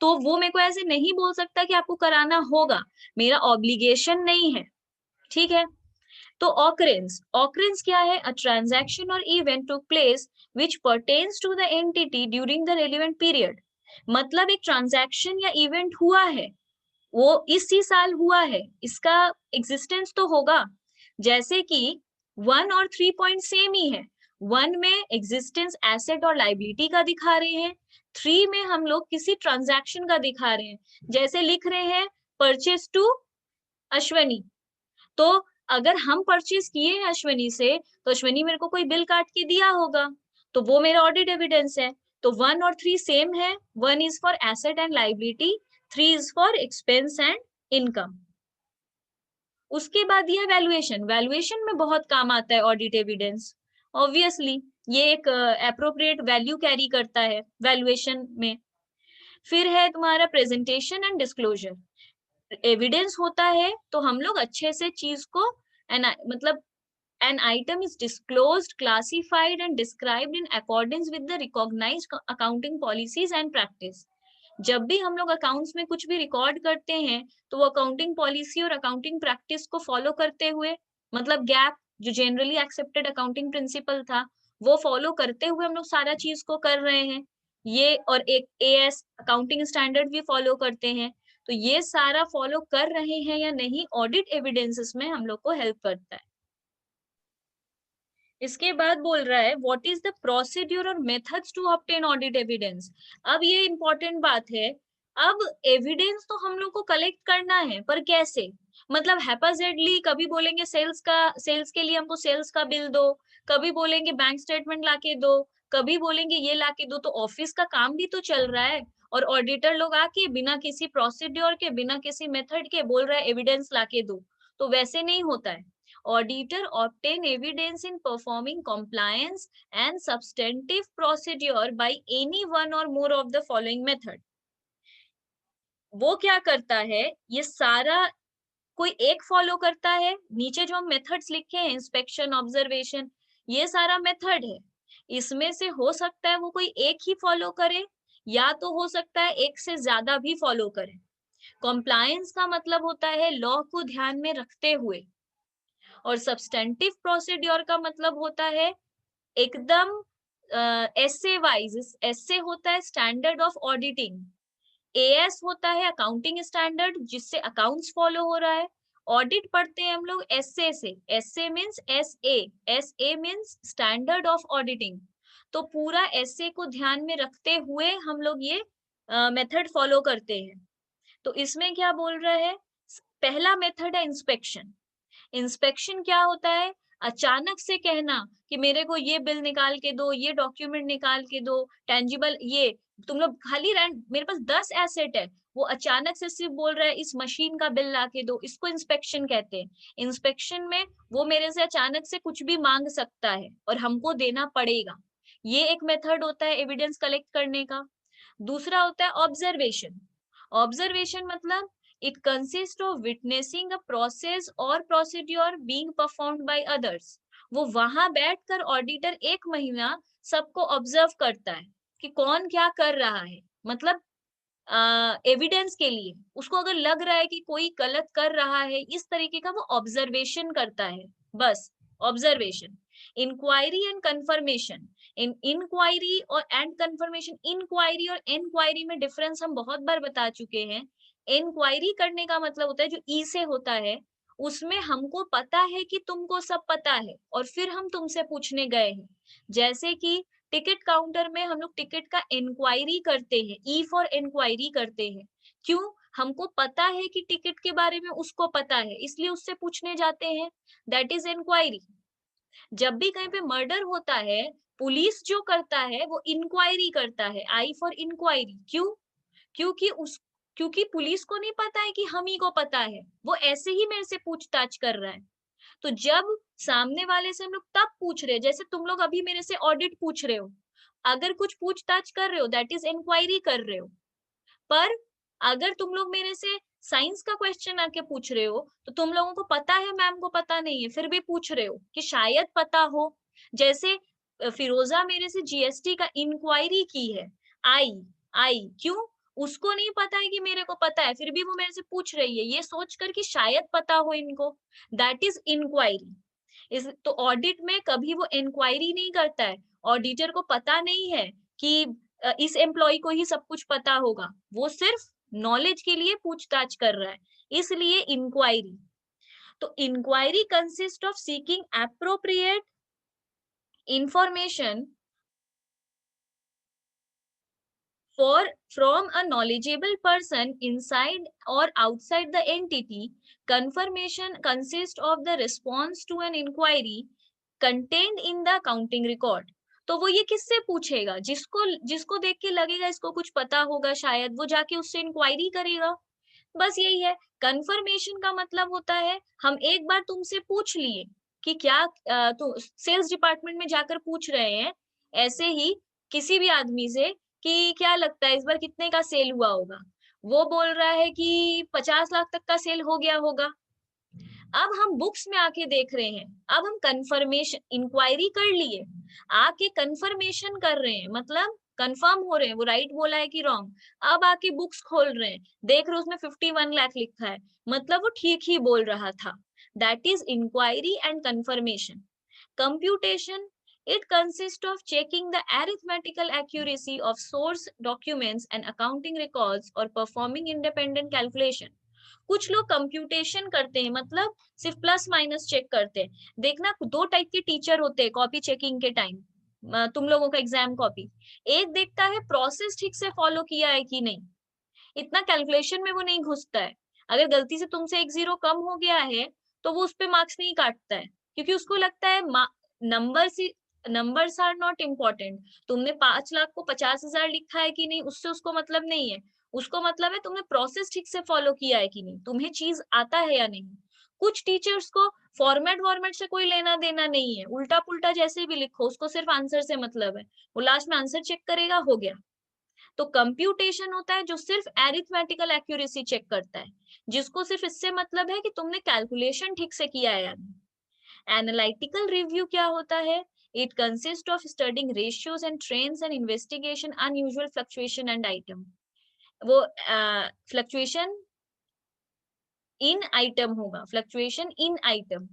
तो वो मेरे को ऐसे नहीं बोल सकता कि आपको कराना होगा, मेरा ऑब्लिगेशन नहीं है, ठीक है। तो ऑकरेंस, ऑकरेंस क्या है, अ ट्रांजैक्शन और event took place which pertains to the entity during the relevant period, मतलब एक ट्रांजैक्शन या इवेंट हुआ है, वो इसी साल हुआ है, इसका एग्जिस्टेंस तो होगा। जैसे कि 1 और 3 पॉइंट सेम ही है, 1 में एग्जिस्टेंस एसेट और लाइबिलिटी का दिखा रहे हैं, 3 में हम लोग किसी ट्रांजैक्शन का दिखा रहे हैं। जैसे लिख रहे हैं परचेज टू अश्वनी, तो अगर हम परचेज किए हैं अश्वनी से, तो अश्वनी मेरे को कोई बिल काट के दिया होगा, तो वो मेरा ऑडिट एविडेंस है। तो 1 और 3 सेम है, 1 is for asset and liability, 3 is for expense and income. उसके बाद यह वैल्यूएशन, वैल्यूएशन में बहुत काम आता है ऑडिट एविडेंस, ऑब्वियसली ये एक एप्रोप्रिएट वैल्यू कैरी करता है वैल्यूएशन में। फिर है तुम्हारा प्रेजेंटेशन एंड डिस्क्लोजर, एविडेंस होता है तो हम लोग अच्छे से चीज को मतलब an item is disclosed, classified and described in accordance with the recognized accounting policies and practice. जब भी हम लोग अकाउंट्स में कुछ भी रिकॉर्ड करते हैं तो वो अकाउंटिंग पॉलिसी और अकाउंटिंग प्रैक्टिस को फॉलो करते हुए, मतलब गैप जो जनरली एक्सेप्टेड अकाउंटिंग प्रिंसिपल था वो फॉलो करते हुए हम लोग सारा चीज को कर रहे हैं ये, और एक एएस अकाउंटिंग स्टैंडर्ड भी फॉलो करते हैं, तो ये सारा फॉलो कर रहे हैं या नहीं, ऑडिट एविडेंसेस में हम लोग को हेल्प करता है। इसके बाद बोल रहा है व्हाट इज द प्रोसीड्यूर और methods to obtain audit evidence. अब ये इंपॉर्टेंट बात है, अब एविडेंस तो हम लोग को कलेक्ट करना है पर कैसे, मतलब हैपाजेडली कभी बोलेंगे सेल्स का, सेल्स के लिए हमको सेल्स का बिल दो, कभी बोलेंगे बैंक स्टेटमेंट लाके दो, कभी बोलेंगे ये लाके दो, तो ऑफिस का काम भी तो चल रहा है, और ऑडिटर लोग आके बिना किसी प्रोसीड्योर के बिना किसी मेथड के बोल रहा है एविडेंस लाके दो, तो वैसे नहीं होता है। Auditor obtain evidence in performing compliance and substantive procedure by any one or more of the following method. वो क्या करता है, ये सारा कोई एक फॉलो करता है, नीचे जो हम मेथड्स लिखे हैं इंस्पेक्शन ऑब्जर्वेशन ये सारा मेथड है, इसमें से हो सकता है वो कोई एक ही फॉलो करे या तो हो सकता है एक से ज्यादा भी फॉलो करे। कॉम्प्लायंस का मतलब होता है लॉ को ध्यान में रखते हुए, और सब्सटेंटिव प्रोसीड्योर का मतलब होता है एकदम एसे वाइज, एसे होता है स्टैंडर्ड ऑफ ऑडिटिंग, एएस होता है अकाउंटिंग स्टैंडर्ड जिससे अकाउंट्स फॉलो हो रहा है, ऑडिट पढ़ते हैं हम लोग एसए से, SA means SA, SA means standard of auditing. तो पूरा एसए को ध्यान में रखते हुए हम लोग ये मेथड फॉलो करते हैं। तो इसमें क्या बोल रहा है, पहला मेथड है इंस्पेक्शन। इंस्पेक्शन क्या होता है, अचानक से कहना कि मेरे को ये बिल निकाल के दो, ये डॉक्यूमेंट निकाल के दो, टेंजिबल ये, तुम लोग खाली रैंड, मेरे पास 10 एसेट है, वो अचानक से सिर्फ बोल रहा है इस मशीन का बिल ला के दो, इसको इंस्पेक्शन कहते हैं। इंस्पेक्शन में वो मेरे से अचानक से कुछ भी मांग सकता है और हमको देना पड़ेगा। ये एक मेथड होता है एविडेंस कलेक्ट करने का। दूसरा होता है ऑब्जर्वेशन। ऑब्जर्वेशन मतलब it consists of witnessing a process or procedure being performed by others। वो वहां बैठकर ऑडिटर 1 महीना सबको ऑब्जर्व करता है कि कौन क्या कर रहा है, मतलब एविडेंस के लिए उसको अगर लग रहा है कि कोई गलत कर रहा है, इस तरीके का वो ऑब्जर्वेशन करता है, बस observation. Inquiry and confirmation, in inquiry और एंड कंफर्मेशन, इंक्वायरी और एनक्वायरी में डिफरेंस हम बहुत बार बता चुके हैं। इंक्वायरी करने का मतलब होता है जो ई से होता है, उसमें हमको पता है कि तुमको सब पता है और फिर हम तुमसे पूछने गए हैं। जैसे कि टिकट काउंटर में हम लोग टिकट का इंक्वायरी करते हैं, ई फॉर इंक्वायरी करते हैं। क्यों, हमको पता है कि टिकट के बारे में उसको पता है, इसलिए उससे पूछने जाते हैं, दैट इज इंक्वायरी। जब भी कहीं पे मर्डर होता है, पुलिस जो करता है वो इंक्वायरी करता है, आई फॉर इंक्वायरी। क्यों, क्योंकि उस क्योंकि पुलिस को नहीं पता है कि हम ही को पता है, वो ऐसे ही मेरे से पूछताछ कर रहा है। तो जब सामने वाले से हम लोग तब पूछ रहे हैं, जैसे तुम लोग अभी मेरे से ऑडिट पूछ रहे हो, अगर कुछ पूछताछ कर रहे हो दैट इज इंक्वायरी कर रहे हो। पर अगर तुम लोग मेरे से साइंस का क्वेश्चन आके पूछ रहे हो, तो तुम लोगों को पता है मैम को पता नहीं है, फिर भी पूछ रहे हो कि शायद पता हो। जैसे फिरोजा मेरे से जीएसटी का इंक्वायरी की है, आई आई क्यों, उसको नहीं पता है कि मेरे को पता है, फिर भी वो मेरे से पूछ रही है ये सोचकर कि शायद पता हो इनको, दैट इज इंक्वायरी। इस तो ऑडिट में कभी वो इंक्वायरी नहीं करता है, ऑडिटर को पता नहीं है कि इस एम्प्लॉय को ही सब कुछ पता होगा, वो सिर्फ नॉलेज के लिए पूछताछ कर रहा है, इसलिए इंक्वायरी। तो inquiry consist of seeking appropriate information for from a knowledgeable person inside or outside the entity. Confirmation consists of the response to an inquiry contained in the accounting record। तो वो ये किससे पूछेगा, जिसको जिसको देख के लगेगा इसको कुछ पता होगा शायद, वो जाके उससे इंक्वायरी करेगा, बस यही है। कंफर्मेशन का मतलब होता है हम एक बार तुमसे पूछ लिए कि क्या तो सेल्स डिपार्टमेंट में जाकर पूछ रहे हैं ऐसे ही किसी भी आदमी से कि क्या लगता है इस बार कितने का सेल हुआ होगा, वो बोल रहा है कि 50 लाख तक का सेल हो गया होगा। अब हम बुक्स में आके देख रहे हैं, अब हम कंफर्मेशन इंक्वायरी कर लिए, आके कंफर्मेशन कर रहे हैं, मतलब कंफर्म हो रहे हैं वो राइट बोला है कि रॉन्ग। अब आके बुक्स खोल रहे हैं, देख रहे हो उसमें 51 लाख लिखा है, मतलब वो ठीक ही बोल रहा था, that is inquiry and confirmation. Computation, it consists of checking the arithmetical accuracy of source documents and accounting records or performing independent calculation। कुछ लोग कंप्यूटेशन करते हैं, मतलब सिर्फ प्लस माइनस चेक करते हैं। देखना 2 टाइप के टीचर होते हैं कॉपी चेकिंग के टाइम, तुम लोगों का एग्जाम कॉपी, एक देखता है प्रोसेस ठीक से फॉलो किया है कि नहीं, इतना कैलकुलेशन में वो नहीं घुसता है। अगर गलती से तुमसे 1 0 कम हो गया है तो वो उस पे मार्क्स नहीं काटता है, क्योंकि उसको लगता है नंबर्स आर नॉट इम्पोर्टेंट, तुमने 5 लाख को 50,000 लिखा है कि नहीं उससे उसको मतलब नहीं है, उसको मतलब है तुमने प्रोसेस ठीक से फॉलो किया है कि नहीं, तुम्हें चीज आता है या नहीं। कुछ टीचर्स को फॉर्मेट वॉर्मेट से कोई लेना देना नहीं है, उल्टा पुल्टा जैसे भी लिखो उसको सिर्फ आंसर से मतलब है, वो लास्ट में आंसर चेक करेगा, हो गया। तो कंप्यूटेशन होता है जो सिर्फ एरिथमेटिकल एक्यूरेसी चेक करता है, जिसको सिर्फ इससे मतलब है कि तुमने कैलकुलेशन ठीक से किया है या नहीं। एनालिटिकल रिव्यू क्या होता है, it consist of studying ratios and trends and investigation unusual fluctuation and item. वो फ्लक्चुएशन इन आइटम होगा, फ्लक्चुएशन इन आइटम।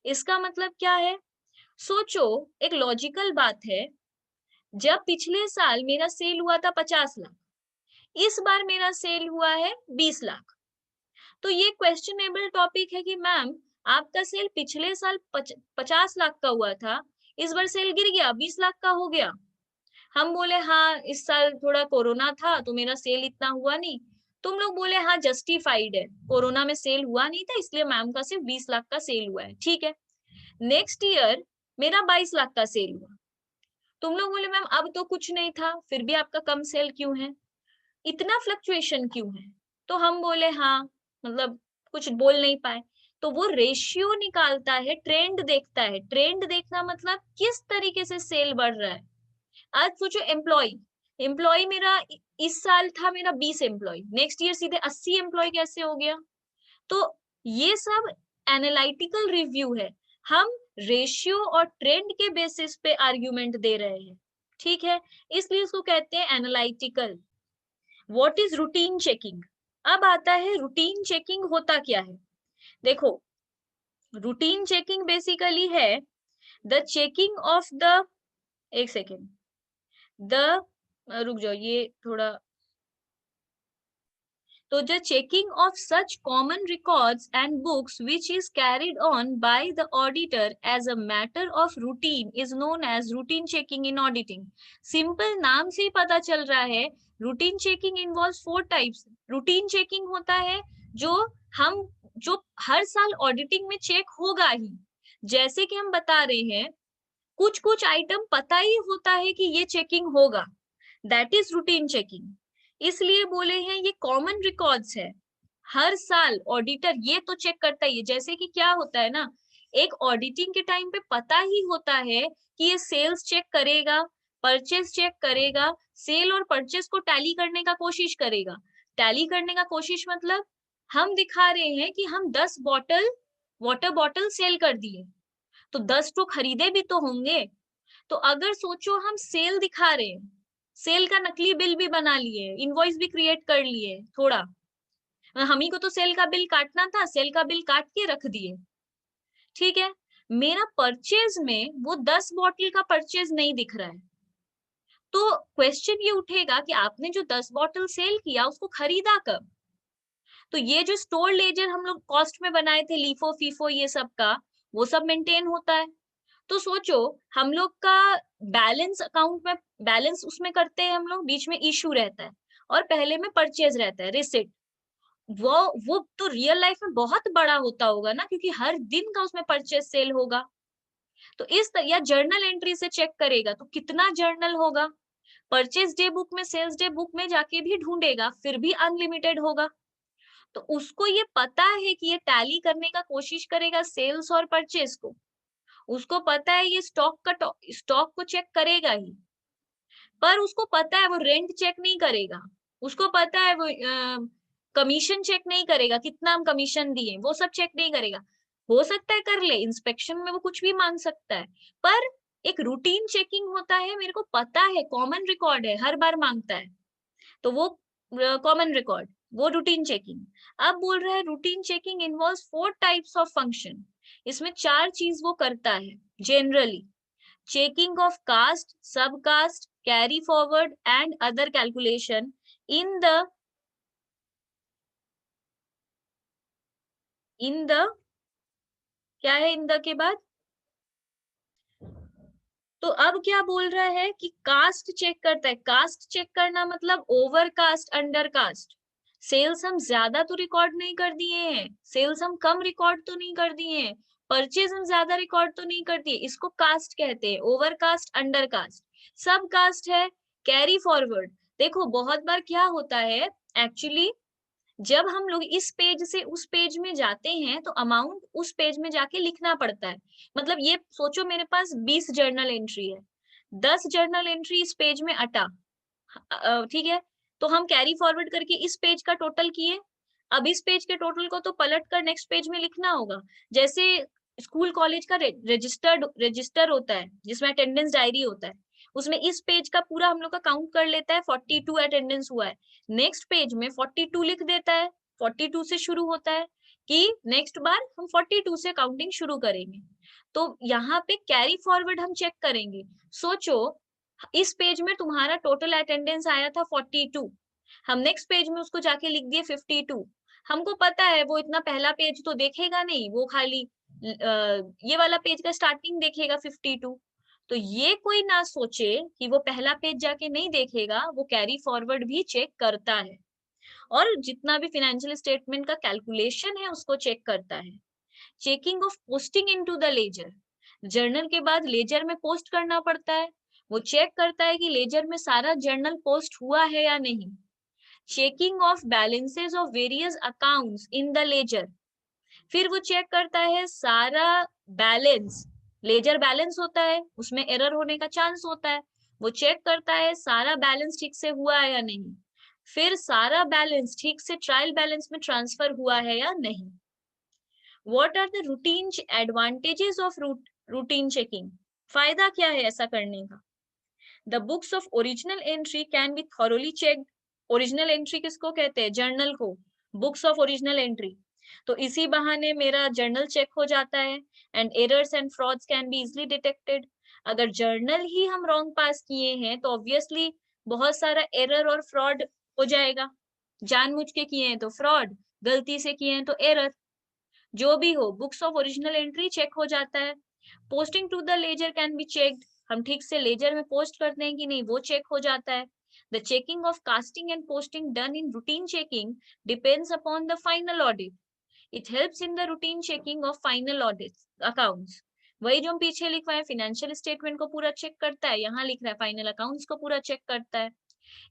इसका मतलब क्या है, सोचो एक लॉजिकल बात है, जब पिछले साल मेरा सेल हुआ था 50 लाख, इस बार मेरा सेल हुआ है 20 लाख, तो ये क्वेश्चनेबल टॉपिक है कि मैम आपका सेल पिछले साल 50 लाख का हुआ था, इस बार सेल गिर गया 20 लाख का हो गया। हम बोले हाँ इस साल थोड़ा कोरोना था तो मेरा सेल इतना हुआ नहीं। तुम लोग बोले हाँ जस्टिफाइड है, कोरोना में सेल हुआ नहीं था इसलिए मैम का सिर्फ 20 लाख का सेल हुआ है, ठीक है। नेक्स्ट ईयर मेरा 22 लाख का सेल हुआ, तुम लोग बोले मैम अब तो कुछ नहीं था फिर भी आपका कम सेल क्यों है, इतना फ्लक्चुएशन क्यों है। तो हम बोले हाँ, मतलब कुछ बोल नहीं पाए। तो वो रेशियो निकालता है, ट्रेंड देखता है, ट्रेंड देखना मतलब किस तरीके से सेल बढ़ रहा है। आज सोचो एम्प्लॉय, एम्प्लॉय मेरा इस साल था मेरा 20 एम्प्लॉय, नेक्स्ट ईयर सीधे 80 एम्प्लॉय कैसे हो गया। तो ये सब एनालिटिकल रिव्यू है, हम रेशियो और ट्रेंड के बेसिस पे आर्ग्यूमेंट दे रहे हैं, ठीक है, इसलिए इसको कहते हैं analytical. What is routine checking. अब आता है रूटीन चेकिंग होता क्या है। देखो रूटीन चेकिंग बेसिकली है द चेकिंग ऑफ द, एक सेकेंड, द, रुक जाओ ये थोड़ा, तो the checking of such common records and books which is carried on by the auditor as a matter of routine is known as routine checking in auditing. Simple नाम से ही पता चल रहा है routine checking involves 4 types. routine checking होता है जो हर साल ऑडिटिंग में चेक होगा ही, जैसे कि हम बता रहे हैं कुछ कुछ आइटम पता ही होता है कि ये चेकिंग होगा, दैट इज रूटीन चेकिंग। इसलिए बोले हैं ये कॉमन रिकॉर्ड्स है, हर साल ऑडिटर ये तो चेक करता ही है। जैसे कि क्या होता है ना, एक ऑडिटिंग के टाइम पे पता ही होता है कि ये सेल्स चेक करेगा, परचेस चेक करेगा, सेल और परचेस को टैली करने का कोशिश करेगा। टैली करने का कोशिश मतलब हम दिखा रहे हैं कि हम 10 बॉटल वाटर बॉटल सेल कर दिए, तो 10 तो खरीदे भी तो होंगे। तो अगर सोचो हम सेल दिखा रहे हैं, सेल का नकली बिल भी बना लिए, इनवॉइस भी क्रिएट कर लिए, थोड़ा हम ही को तो सेल का बिल काटना था, सेल का बिल काट के रख दिए, ठीक है। मेरा परचेज में वो 10 बॉटल का परचेज नहीं दिख रहा है, तो क्वेश्चन ये उठेगा कि आपने जो 10 बॉटल सेल किया उसको खरीदा कब। तो ये जो स्टोर लेजर हम लोग कॉस्ट में बनाए थे, लीफो फीफो ये सब का, वो सब मेंटेन होता है। तो सोचो हम लोग का बैलेंस अकाउंट में, बैलेंस उसमें करते हैं हम लोग, बीच में इशू रहता है और पहले में परचेज रहता है, रिसिट। वो तो रियल लाइफ में बहुत बड़ा होता होगा ना, क्योंकि हर दिन का उसमें परचेज सेल होगा। तो इस तरह या जर्नल एंट्री से चेक करेगा तो कितना जर्नल होगा, परचेज डे बुक में सेल्स डे बुक में जाके भी ढूंढेगा फिर भी अनलिमिटेड होगा। तो उसको ये पता है कि ये टैली करने का कोशिश करेगा सेल्स और परचेज को, उसको पता है ये स्टॉक को चेक करेगा ही, पर उसको पता है वो रेंट चेक नहीं करेगा, उसको पता है वो कमीशन चेक नहीं करेगा, कितना हम कमीशन दिए वो सब चेक नहीं करेगा। हो सकता है कर ले, इंस्पेक्शन में वो कुछ भी मांग सकता है, पर एक रूटीन चेकिंग होता है, मेरे को पता है कॉमन रिकॉर्ड है हर बार मांगता है, तो वो कॉमन रिकॉर्ड, वो रूटीन चेकिंग। अब बोल रहा है routine checking involves 4 types of function, इसमें 4 चीज वो करता है generally. checking of caste, subcaste, carry forward and other calculation in the क्या है in the के बाद, तो अब क्या बोल रहा है कि कास्ट चेक करता है। कास्ट चेक करना मतलब over cast, under cast. Sales हम ज्यादा तो रिकॉर्ड नहीं कर दिए हैं, सेल्स हम कम रिकॉर्ड तो नहीं कर दिए हैं, परचेज हम ज्यादा रिकॉर्ड तो नहीं कर दिए, इसको कास्ट कहते हैं, ओवर कास्ट, अंडर कास्ट। सब कास्ट है, कैरी फॉरवर्ड। देखो बहुत बार क्या होता है एक्चुअली, जब हम लोग इस पेज से उस पेज में जाते हैं तो अमाउंट उस पेज में जाके लिखना पड़ता है। मतलब ये सोचो मेरे पास 20 जर्नल एंट्री है, 10 जर्नल एंट्री इस पेज में अटा, ठीक है, तो हम कैरी फॉरवर्ड करके इस पेज का टोटल किए, अब इस पेज के टोटल को तो पलट कर नेक्स्ट पेज में लिखना होगा। जैसे स्कूल कॉलेज का रजिस्टर होता है जिसमें अटेंडेंस डायरी होता है, उसमें इस पेज का पूरा हम लोग का काउंट कर लेता है 42 अटेंडेंस हुआ है, नेक्स्ट पेज में 42 लिख देता है, 42 से शुरू होता है कि नेक्स्ट बार हम 42 से काउंटिंग शुरू करेंगे। तो यहाँ पे कैरी फॉरवर्ड हम चेक करेंगे। सोचो इस पेज में तुम्हारा टोटल अटेंडेंस आया था 42, हम नेक्स्ट पेज में उसको जाके लिख दिए 52, हमको पता है वो इतना पहला पेज तो देखेगा नहीं, वो खाली ये वाला पेज का स्टार्टिंग देखेगा 52। तो ये कोई ना सोचे कि वो पहला पेज जाके नहीं देखेगा, वो कैरी फॉरवर्ड भी चेक करता है और जितना भी फाइनेंशियल स्टेटमेंट का कैलकुलेशन है उसको चेक करता है। Checking of posting into the ledger, journal के बाद लेजर में पोस्ट करना पड़ता है, वो चेक करता है कि लेजर में सारा जर्नल पोस्ट हुआ है या नहीं। Checking of balances of various accounts in the ledger, फिर वो चेक करता है सारा बैलेंस, लेजर बैलेंस होता है उसमें एरर होने का चांस होता है, वो चेक करता है सारा बैलेंस ठीक से हुआ है या नहीं, फिर सारा बैलेंस ठीक से ट्रायल बैलेंस में ट्रांसफर हुआ है या नहीं। What are the routine advantages of routine checking, फायदा क्या है ऐसा करने का। The books of original entry can be thoroughly checked, original entry किसको कहते हैं, जर्नल को, बुक्स ऑफ ओरिजिनल एंट्री। तो इसी बहाने मेरा जर्नल चेक हो जाता है and errors and frauds can be easily detected. अगर जर्नल ही हम रॉन्ग पास किए हैं तो ऑब्वियसली बहुत सारा एरर और फ्रॉड हो जाएगा, जानबूझ के किए हैं तो फ्रॉड, गलती से किए हैं तो एरर, जो भी हो books of original entry check हो जाता है। Posting to the ledger can be checked, हम ठीक से लेजर में पोस्ट करते हैं कि नहीं वो चेक हो जाता है। The checking of casting and posting done in routine checking depends upon the final audit, it helps in the routine checking of final audit accounts. वही जो हम पीछे लिखवा है फाइनेंशियल स्टेटमेंट को पूरा चेक करता है, यहाँ लिख रहा है फाइनल अकाउंट्स को पूरा चेक करता है।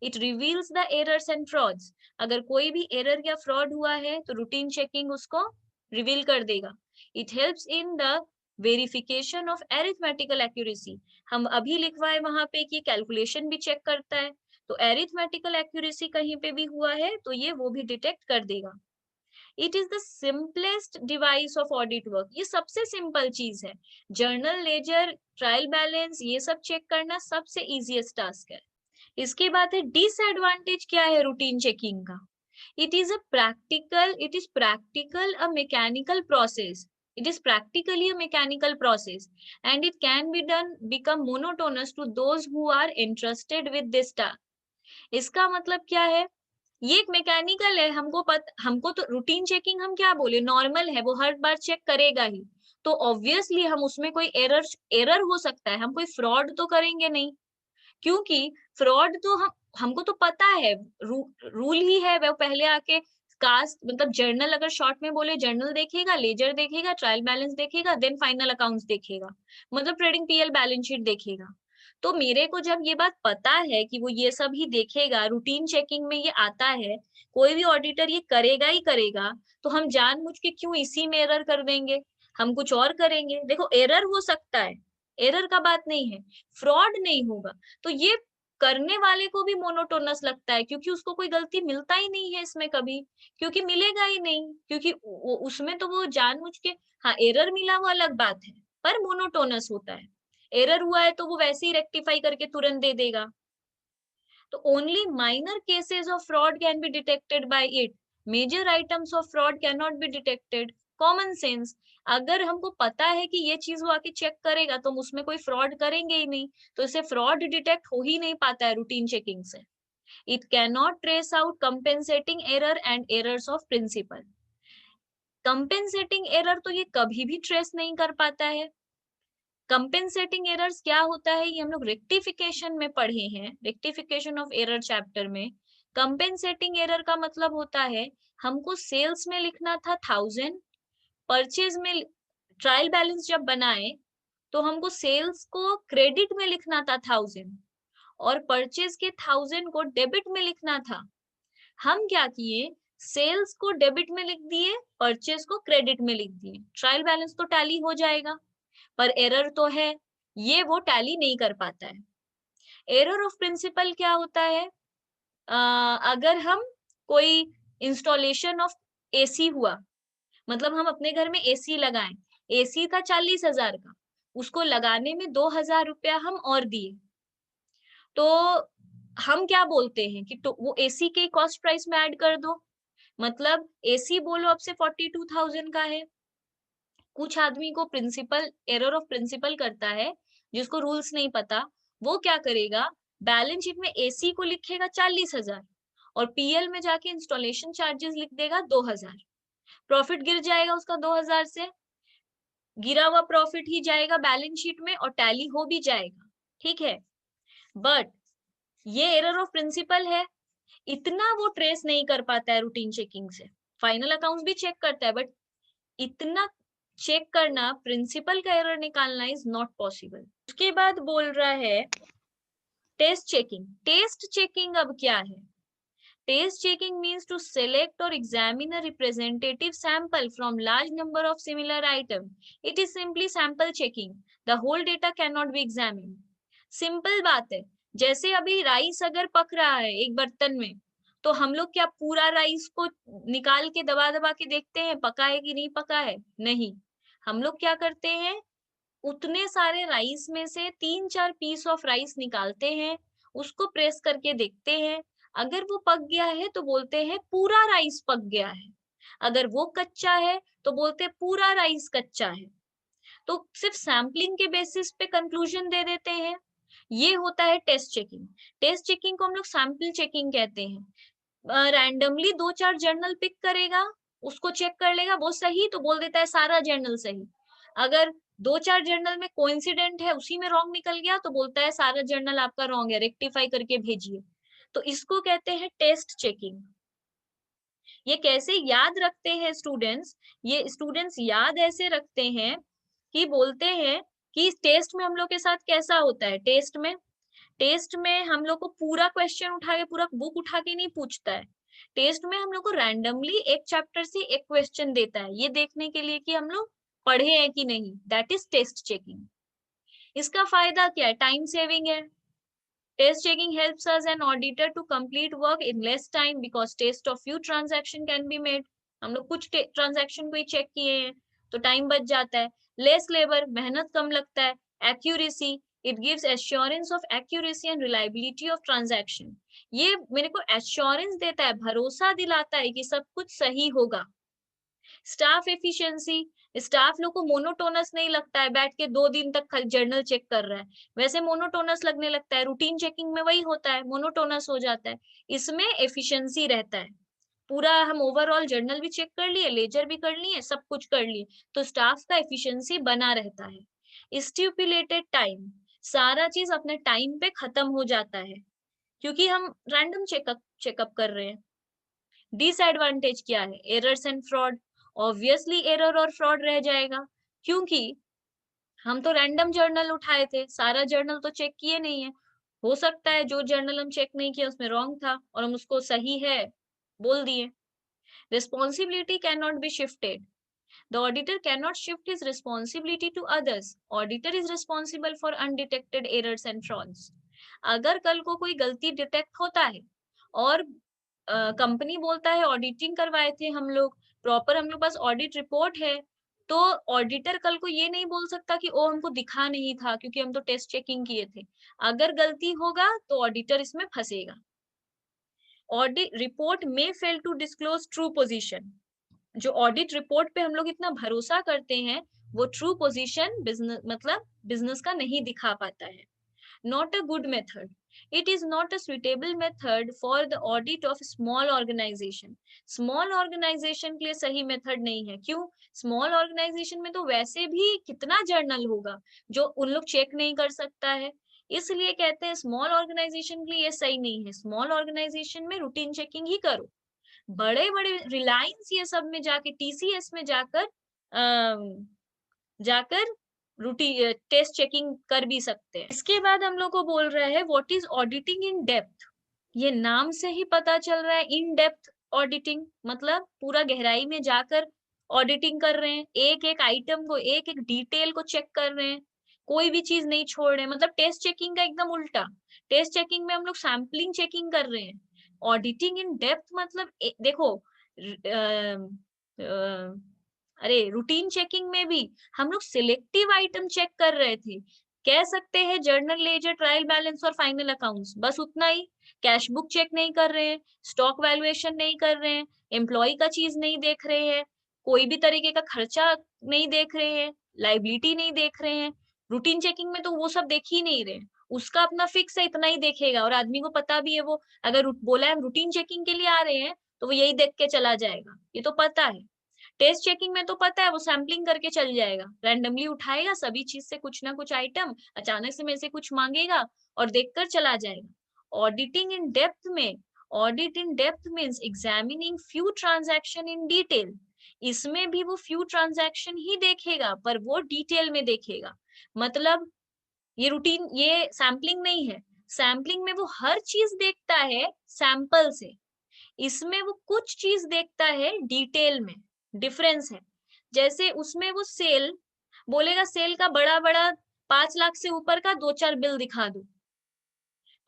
It reveals the errors and frauds, अगर कोई भी एरर या फ्रॉड हुआ है तो रूटीन चेकिंग उसको रिवील कर देगा। It helps in the verification of arithmetical accuracy, हम अभी लिखवाए वहां पे कि कैलकुलेशन भी चेक करता है, तो एरिथमेटिकल एक्यूरेसी कहीं पे भी हुआ है तो ये वो भी डिटेक्ट कर देगा। It is the simplest device of audit work, ये सबसे सिंपल चीज है, जर्नल लेजर ट्रायल बैलेंस ये सब चेक करना सबसे इजीएस्ट टास्क है। इसके बाद है डिसएडवांटेज क्या है रूटीन चेकिंग का। it is a practical it is practical a mechanical process, it is practically a mechanical process and it can be done become monotonous to those who are entrusted with this task। इसका मतलब क्या है, ये एक mechanical है, हमको तो routine checking हम क्या बोले नॉर्मल है, वो हर बार चेक करेगा ही, तो ऑब्वियसली हम उसमें कोई एरर हो सकता है, हम कोई फ्रॉड तो करेंगे नहीं, क्योंकि फ्रॉड तो हमको तो पता है, रूल ही है वो पहले आके कास्ट मतलब जर्नल, अगर शॉर्ट में बोले जर्नल देखेगा, लेजर देखेगा, ट्रायल बैलेंस देखेगा, देन फाइनल अकाउंट्स देखेगा, मतलब ट्रेडिंग पीएल बैलेंस शीट देखेगा। तो मेरे को जब ये बात पता है कि वो ये सब ही देखेगा, रूटीन चेकिंग में ये आता है, कोई भी ऑडिटर ये करेगा ही करेगा, तो हम जानबूझ के क्यों इसी में एरर कर देंगे, हम कुछ और करेंगे। देखो एरर हो सकता है, एरर का बात नहीं है, फ्रॉड नहीं होगा, तो ये करने वाले को भी मोनोटोनस लगता है क्योंकि उसको कोई गलती मिलता ही नहीं है इसमें कभी, क्योंकि मिलेगा ही नहीं, क्योंकि उसमें तो वो जानबूझ के, हाँ एरर मिला वो अलग बात है, पर मोनोटोनस होता है, एरर हुआ है तो वो वैसे ही रेक्टिफाई करके तुरंत दे देगा। तो only minor cases of fraud can be detected by it, major items of fraud can not be detected. Common sense, अगर हमको पता है कि ये चीज वो आके चेक करेगा तो हम उसमें कोई फ्रॉड करेंगे ही नहीं, तो इसे फ्रॉड डिटेक्ट हो ही नहीं पाता है रूटीन चेकिंग से। It can not trace out compensating error and errors of principle, compensating error तो ये कभी भी ट्रेस नहीं कर पाता है। कंपेंसेटिंग एरर्स क्या होता है, ये हम लोग रेक्टिफिकेशन में पढ़े हैं, रेक्टिफिकेशन ऑफ एरर चैप्टर में। कंपेंसेटिंग एरर का मतलब होता है हमको सेल्स में लिखना था 1000, परचेज में ट्रायल बैलेंस जब बनाए तो हमको सेल्स को क्रेडिट में लिखना था 1000 और परचेज के 1000 को डेबिट में लिखना था। हम क्या किए, सेल्स को डेबिट में लिख दिए, परचेज को क्रेडिट में लिख दिए, ट्रायल बैलेंस तो टैली हो जाएगा, पर एरर तो है, ये वो टैली नहीं कर पाता है। एरर ऑफ प्रिंसिपल क्या होता है, अगर हम कोई इंस्टॉलेशन ऑफ एसी हुआ, मतलब हम अपने घर में एसी लगाएं, एसी था 40,000 का, उसको लगाने में 2,000 रुपया हम और दिए, तो हम क्या बोलते हैं कि तो वो एसी के कॉस्ट प्राइस में ऐड कर दो, मतलब एसी बोलो अब से 42,000 का है। कुछ आदमी को प्रिंसिपल एरर ऑफ प्रिंसिपल करता है, जिसको रूल्स नहीं पता, वो क्या करेगा, बैलेंस शीट में एसी को लिखेगा 40,000 और पीएल में जाके इंस्टॉलेशन चार्जेस लिख देगा 2000, प्रॉफिट गिर जाएगा उसका 2000 से, गिरा हुआ प्रॉफिट ही जाएगा बैलेंस शीट में और टैली हो भी जाएगा, ठीक है। बट ये एरर ऑफ प्रिंसिपल है, इतना वो ट्रेस नहीं कर पाता है रूटीन चेकिंग से। फाइनल अकाउंट्स भी चेक करता है, बट इतना चेक करना, प्रिंसिपल का एरर निकालना इज नॉट पॉसिबल। उसके बाद बोल रहा है टेस्ट चेकिंग। टेस्ट चेकिंग अब क्या है? Test checking means to select or examine a representative sample from large number of similar items. It is simply sample checking. The whole data cannot be examined. Simple बात है, जैसे अभी rice अगर पक रहा है एक बर्तन में, तो हम लोग क्या पूरा राइस को निकाल के दबा दबा के देखते हैं पका है कि नहीं पका है? नहीं, हम लोग क्या करते हैं, उतने सारे राइस में से 3-4 पीस ऑफ राइस निकालते हैं, उसको प्रेस करके देखते हैं, अगर वो पक गया है तो बोलते हैं पूरा राइस पक गया है, अगर वो कच्चा है तो बोलते हैं पूरा राइस कच्चा है। तो सिर्फ सैम्पलिंग के बेसिस पे कंक्लूजन दे देते हैं, ये होता है टेस्ट चेकिंग। टेस्ट चेकिंग को हम लोग सैम्पल चेकिंग कहते हैं। रैंडमली 2-4 जर्नल पिक करेगा, उसको चेक कर लेगा, वो सही तो बोल देता है सारा जर्नल सही, अगर 2-4 जर्नल में कोइंसिडेंट है उसी में रॉन्ग निकल गया तो बोलता है सारा जर्नल आपका रॉन्ग है, रेक्टिफाई करके भेजिए। तो इसको कहते हैं टेस्ट चेकिंग। ये कैसे याद रखते हैं स्टूडेंट्स? ये स्टूडेंट्स याद ऐसे रखते हैं कि बोलते हैं कि टेस्ट में हम लोग के साथ कैसा होता है, टेस्ट में हम लोग को पूरा क्वेश्चन उठा के, पूरा बुक उठा के नहीं पूछता है, टेस्ट में हम लोग को रैंडमली एक चैप्टर से एक क्वेश्चन देता है, ये देखने के लिए कि हम लोग पढ़े हैं कि नहीं, दैट इज टेस्ट चेकिंग। इसका फायदा क्या है? टाइम सेविंग है। Test checking helps us an auditor to complete work in less time because test of few transaction can be made. हम लोग कुछ ट्रांजैक्शन को ही चेक किए हैं तो टाइम बच जाता है। लेस लेबर, मेहनत कम लगता है। Accuracy, it gives assurance of accuracy and reliability of transaction. ये मेरे को एश्योरेंस देता है, भरोसा दिलाता है कि सब कुछ सही होगा। स्टाफ एफिशिएंसी, स्टाफ लोग को मोनोटोनस नहीं लगता है बैठ के 2 दिन तक जर्नल चेक कर रहा है, वैसे मोनोटोनस लगने लगता है, रूटीन चेकिंग में वही होता है, मोनोटोनस हो जाता है। इसमें एफिशिएंसी रहता है, पूरा हम ओवरऑल जर्नल भी चेक कर लिए, लेजर भी कर लिए, सब कुछ कर लिए, तो स्टाफ का एफिशिएंसी बना रहता है। स्टिपुलेटेड टाइम, सारा चीज अपने टाइम पे खत्म हो जाता है क्योंकि हम रैंडम चेकअप कर रहे हैं। डिसएडवांटेज क्या है? Errors and fraud. Obviously error और फ्रॉड रह जाएगा क्योंकि हम तो रैंडम जर्नल उठाए थे, सारा जर्नल तो चेक किए नहीं है, हो सकता है जो जर्नल हम चेक नहीं किया उसमें रॉन्ग था और हम उसको सही है बोल दिए। Responsibility can not be shifted, the auditor can not shift his responsibility to others, auditor is responsible for undetected errors and frauds. अगर कल को कोई गलती डिटेक्ट होता है और कंपनी बोलता है ऑडिटिंग करवाए थे हम लोग, प्रॉपर हम लोग पास ऑडिट रिपोर्ट है, तो ऑडिटर कल को ये नहीं बोल सकता कि ओ हमको दिखा नहीं था क्योंकि हम तो टेस्ट चेकिंग किए थे। अगर गलती होगा तो ऑडिटर इसमें फंसेगा। ऑडिट रिपोर्ट में fail to disclose true position, जो ऑडिट रिपोर्ट पे हम लोग इतना भरोसा करते हैं वो ट्रू पोजीशन बिजनेस मतलब बिजनेस का नहीं दिखा पाता है। Not a good method. It is not a suitable method for the audit of small organization. Small organization के लिए सही मेथड नहीं है। क्यों? स्मॉल ऑर्गेनाइजेशन में तो वैसे भी कितना जर्नल होगा जो उन लोग चेक नहीं कर सकता है, इसलिए कहते हैं स्मॉल ऑर्गेनाइजेशन के लिए ये सही नहीं है। स्मॉल ऑर्गेनाइजेशन में रूटीन चेकिंग ही करो। बड़े बड़े रिलायंस ये सब में जाके, टीसीएस में जाकर रूटीन टेस्ट चेकिंग कर भी सकते हैं। इसके बाद हम लोग को बोल रहा है what is auditing in depth. ये नाम से ही पता चल रहा है, इन डेप्थ ऑडिटिंग मतलब पूरा गहराई में जाकर ऑडिटिंग कर रहे हैं, एक एक आइटम को, एक एक डिटेल को चेक कर रहे हैं, कोई भी चीज नहीं छोड़ रहे हैं। मतलब टेस्ट चेकिंग का एकदम उल्टा। टेस्ट चेकिंग में हम लोग सैम्पलिंग चेकिंग कर रहे हैं, ऑडिटिंग इन डेप्थ मतलब देखो अरे रूटीन चेकिंग में भी हम लोग सिलेक्टिव आइटम चेक कर रहे थे, कह सकते हैं जर्नल लेजर, ट्रायल बैलेंस और फाइनल अकाउंट्स, बस उतना ही। कैश बुक चेक नहीं कर रहे हैं, स्टॉक वैल्यूएशन नहीं कर रहे हैं, एम्प्लॉय का चीज नहीं देख रहे हैं, कोई भी तरीके का खर्चा नहीं देख रहे हैं, लाइबिलिटी नहीं देख रहे हैं। रूटीन चेकिंग में तो वो सब देख ही नहीं रहे, उसका अपना फिक्स है, इतना ही देखेगा, और आदमी को पता भी है वो अगर बोला है हम रूटीन चेकिंग के लिए आ रहे हैं तो वो यही देख के चला जाएगा, ये तो पता है। टेस्ट चेकिंग में तो पता है वो सैम्पलिंग करके चल जाएगा, रैंडमली उठाएगा सभी चीज से कुछ ना कुछ आइटम, अचानक से मेरे से कुछ मांगेगा और देखकर चला जाएगा। ऑडिटिंग इन डेप्थ में, audit in depth means examining few transaction in detail. इसमें भी वो फ्यू ट्रांजैक्शन ही देखेगा पर वो डिटेल में देखेगा। मतलब ये रूटीन, ये सैम्पलिंग नहीं है। सैम्पलिंग में वो हर चीज देखता है सैंपल से, इसमें वो कुछ चीज देखता है डिटेल में, डिफरेंस है। जैसे उसमें वो सेल बोलेगा, सेल का बड़ा बड़ा 5 लाख से ऊपर का 2-4 बिल दिखा दो,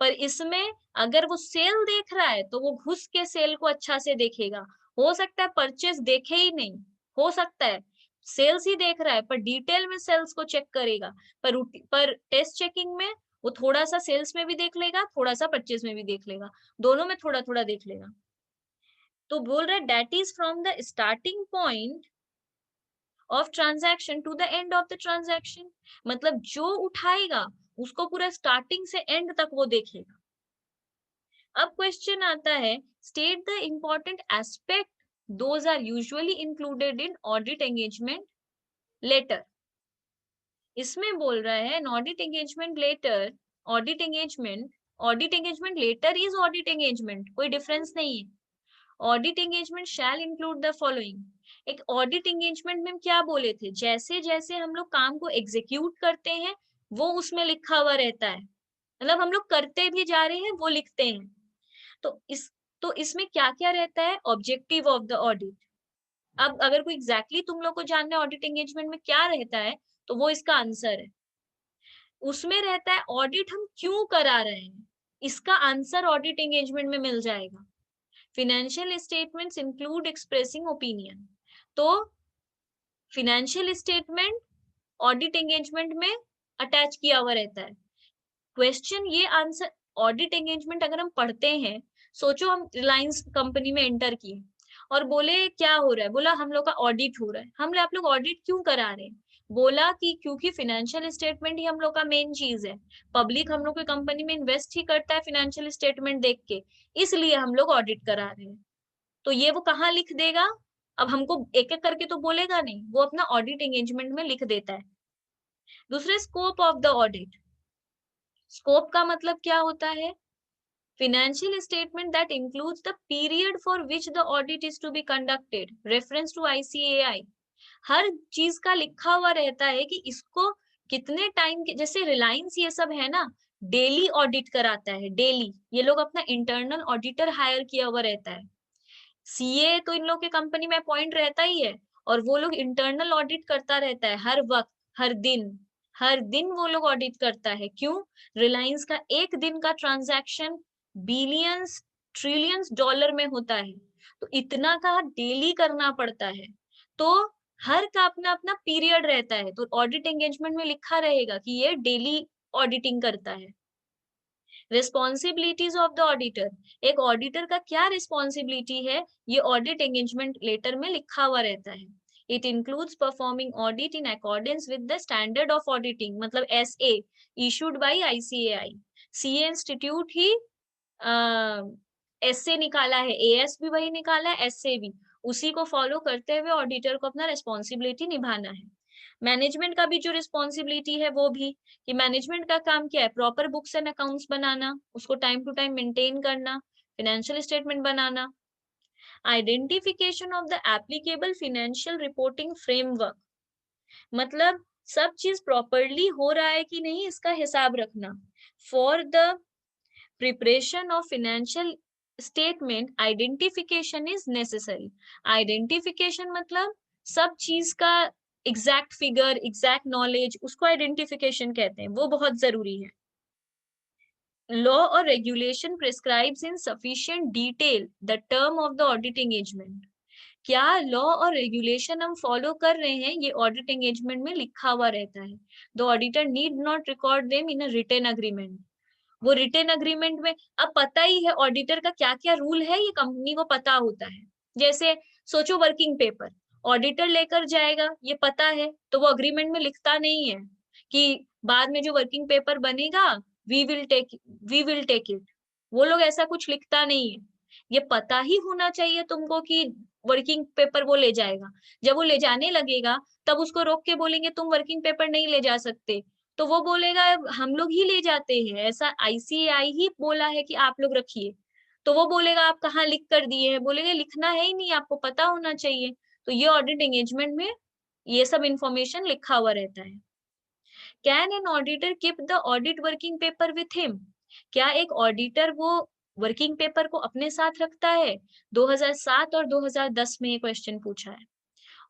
पर इसमें अगर वो सेल देख रहा है तो वो घुस के सेल को अच्छा से देखेगा। हो सकता है परचेस देखे ही नहीं, हो सकता है सेल्स ही देख रहा है पर डिटेल में सेल्स को चेक करेगा। पर टेस्ट चेकिंग में वो थोड़ा सा सेल्स में भी देख लेगा, थोड़ा सा परचेस में भी देख लेगा, दोनों में थोड़ा थोड़ा देख लेगा। तो बोल रहा है that is from the starting point of transaction to the end of the transaction. मतलब जो उठाएगा उसको पूरा स्टार्टिंग से एंड तक वो देखेगा। अब क्वेश्चन आता है, state the important aspect those are usually included in audit engagement letter. इसमें बोल रहा है an audit engagement letter, audit engagement letter is audit engagement, कोई डिफरेंस नहीं है। Audit engagement shall include the following. एक ऑडिट एंगेजमेंट में हम क्या बोले थे, जैसे जैसे हम लोग काम को एग्जीक्यूट करते हैं वो उसमें लिखा हुआ रहता है, मतलब हम लोग करते भी जा रहे हैं वो लिखते हैं। तो इसमें क्या क्या रहता है, ऑब्जेक्टिव ऑफ द ऑडिट। अब अगर कोई एग्जैक्टली तुम लोग को जानना है ऑडिट एंगेजमेंट में क्या रहता है तो वो इसका आंसर है। उसमें रहता है ऑडिट हम क्यों करा रहे हैं, इसका आंसर ऑडिट एंगेजमेंट में मिल जाएगा। Financial statements include expressing opinion, तो फिनेंशियल स्टेटमेंट ऑडिट एंगेजमेंट में अटैच किया हुआ रहता है। क्वेश्चन ये आंसर, ऑडिट एंगेजमेंट अगर हम पढ़ते हैं, सोचो हम रिलायंस कंपनी में एंटर किए और बोले क्या हो रहा है, बोला हम लोग का ऑडिट हो रहा है। हम आप लोग ऑडिट क्यों करा रहे हैं, बोला कि क्योंकि फिनेंशियल स्टेटमेंट ही हम लोग का मेन चीज है, पब्लिक हम लोग की कंपनी में इन्वेस्ट ही करता है फिनेंशियल स्टेटमेंट देख के, इसलिए हम लोग ऑडिट करा रहे हैं। तो ये वो कहाँ लिख देगा, अब हमको एक एक करके तो बोलेगा नहीं, वो अपना ऑडिट एंगेजमेंट में लिख देता है। दूसरे, scope of the audit. Scope का मतलब क्या होता है, financial statement that includes the period for which the audit is to be conducted, reference to ICAI। हर चीज का लिखा हुआ रहता है कि इसको कितने टाइम के, जैसे रिलायंस ये सब है ना, डेली ऑडिट कराता है, डेली ये लोग अपना इंटरनल ऑडिटर हायर किया हुआ रहता है। सीए तो इन लोग के कंपनी में अपॉइंट रहता ही है, और वो लोग इंटरनल ऑडिट करता रहता है हर वक्त, हर दिन, हर दिन वो लोग ऑडिट करता है। क्यों, रिलायंस का एक दिन का ट्रांजैक्शन बिलियंस ट्रिलियंस डॉलर में होता है, तो इतना का डेली करना पड़ता है। तो हर का अपना अपना पीरियड रहता है, तो ऑडिट एंगेजमेंट में लिखा रहेगा कि ये डेली ऑडिटिंग करता है। रिस्पॉन्सिबिलिटीज ऑफ द ऑडिटर, एक ऑडिटर का क्या रिस्पॉन्सिबिलिटी है, ये ऑडिट एंगेजमेंट लेटर में लिखा हुआ रहता है। It includes performing audit in accordance with the standard of auditing, मतलब SA issued by ICAI। CA institute he SA निकाला है, AS भी वही निकाला है, SA भी, उसी को फॉलो करते हुए ऑडिटर को अपना रिस्पॉन्सिबिलिटी निभाना है। मैनेजमेंट का भी जो रिस्पॉन्सिबिलिटी है वो भी, कि मैनेजमेंट का काम क्या है, प्रॉपर बुक्स एंड अकाउंट्स बनाना, उसको टाइम टू टाइम मेंटेन करना, financial statement banana. Identification of the applicable financial reporting framework, मतलब सब चीज प्रॉपरली हो रहा है कि नहीं इसका हिसाब रखना। For the preparation of financial statement identification is necessary. Identification मतलब सब चीज का एग्जैक्ट फिगर, एग्जैक्ट नॉलेज, उसको आइडेंटिफिकेशन कहते हैं, वो बहुत जरूरी है। लॉ और regulation prescribes in sufficient detail the term of the audit engagement. क्या लॉ और रेगुलेशन हम फॉलो कर रहे हैं, ये ऑडिट एंगेजमेंट में लिखा हुआ रहता है। The auditor need not record them in a written agreement, वो रिटन अग्रीमेंट में, अब पता ही है ऑडिटर का क्या क्या रूल है, ये कंपनी को पता होता है। जैसे सोचो वर्किंग पेपर ऑडिटर लेकर जाएगा, ये पता है, तो वो अग्रीमेंट में लिखता नहीं है कि बाद में जो वर्किंग पेपर बनेगा वी विल टेक इट। वो लोग ऐसा कुछ लिखता नहीं है। ये पता ही होना चाहिए तुमको कि वर्किंग पेपर वो ले जाएगा। जब वो ले जाने लगेगा तब उसको रोक के बोलेंगे तुम वर्किंग पेपर नहीं ले जा सकते, तो वो बोलेगा हम लोग ही ले जाते हैं, ऐसा आईसीएआई ही बोला है कि आप लोग रखिए। तो वो बोलेगा आप कहाँ लिख कर दिए हैं, बोलेंगे लिखना है ही नहीं, आपको पता होना चाहिए। तो ये ऑडिट एंगेजमेंट में ये सब इंफॉर्मेशन लिखा हुआ रहता है। Can an auditor keep the audit working paper with him? क्या एक ऑडिटर वो वर्किंग पेपर को अपने साथ रखता है? 2007 और 2010 में ये क्वेश्चन पूछा है।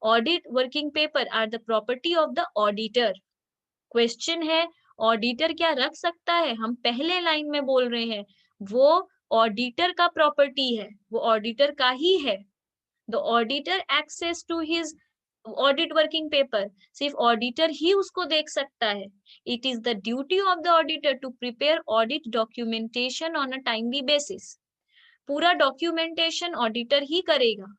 Audit working paper are the property of the auditor. Question है ऑडिटर क्या रख सकता है? हम पहले लाइन में बोल रहे हैं वो ऑडिटर का प्रॉपर्टी है, वो ऑडिटर का ही है। The auditor access to his audit working paper, सिर्फ ऑडिटर ही उसको देख सकता है। It is the duty of the auditor to prepare audit documentation on a timely basis. पूरा डॉक्यूमेंटेशन ऑडिटर ही करेगा।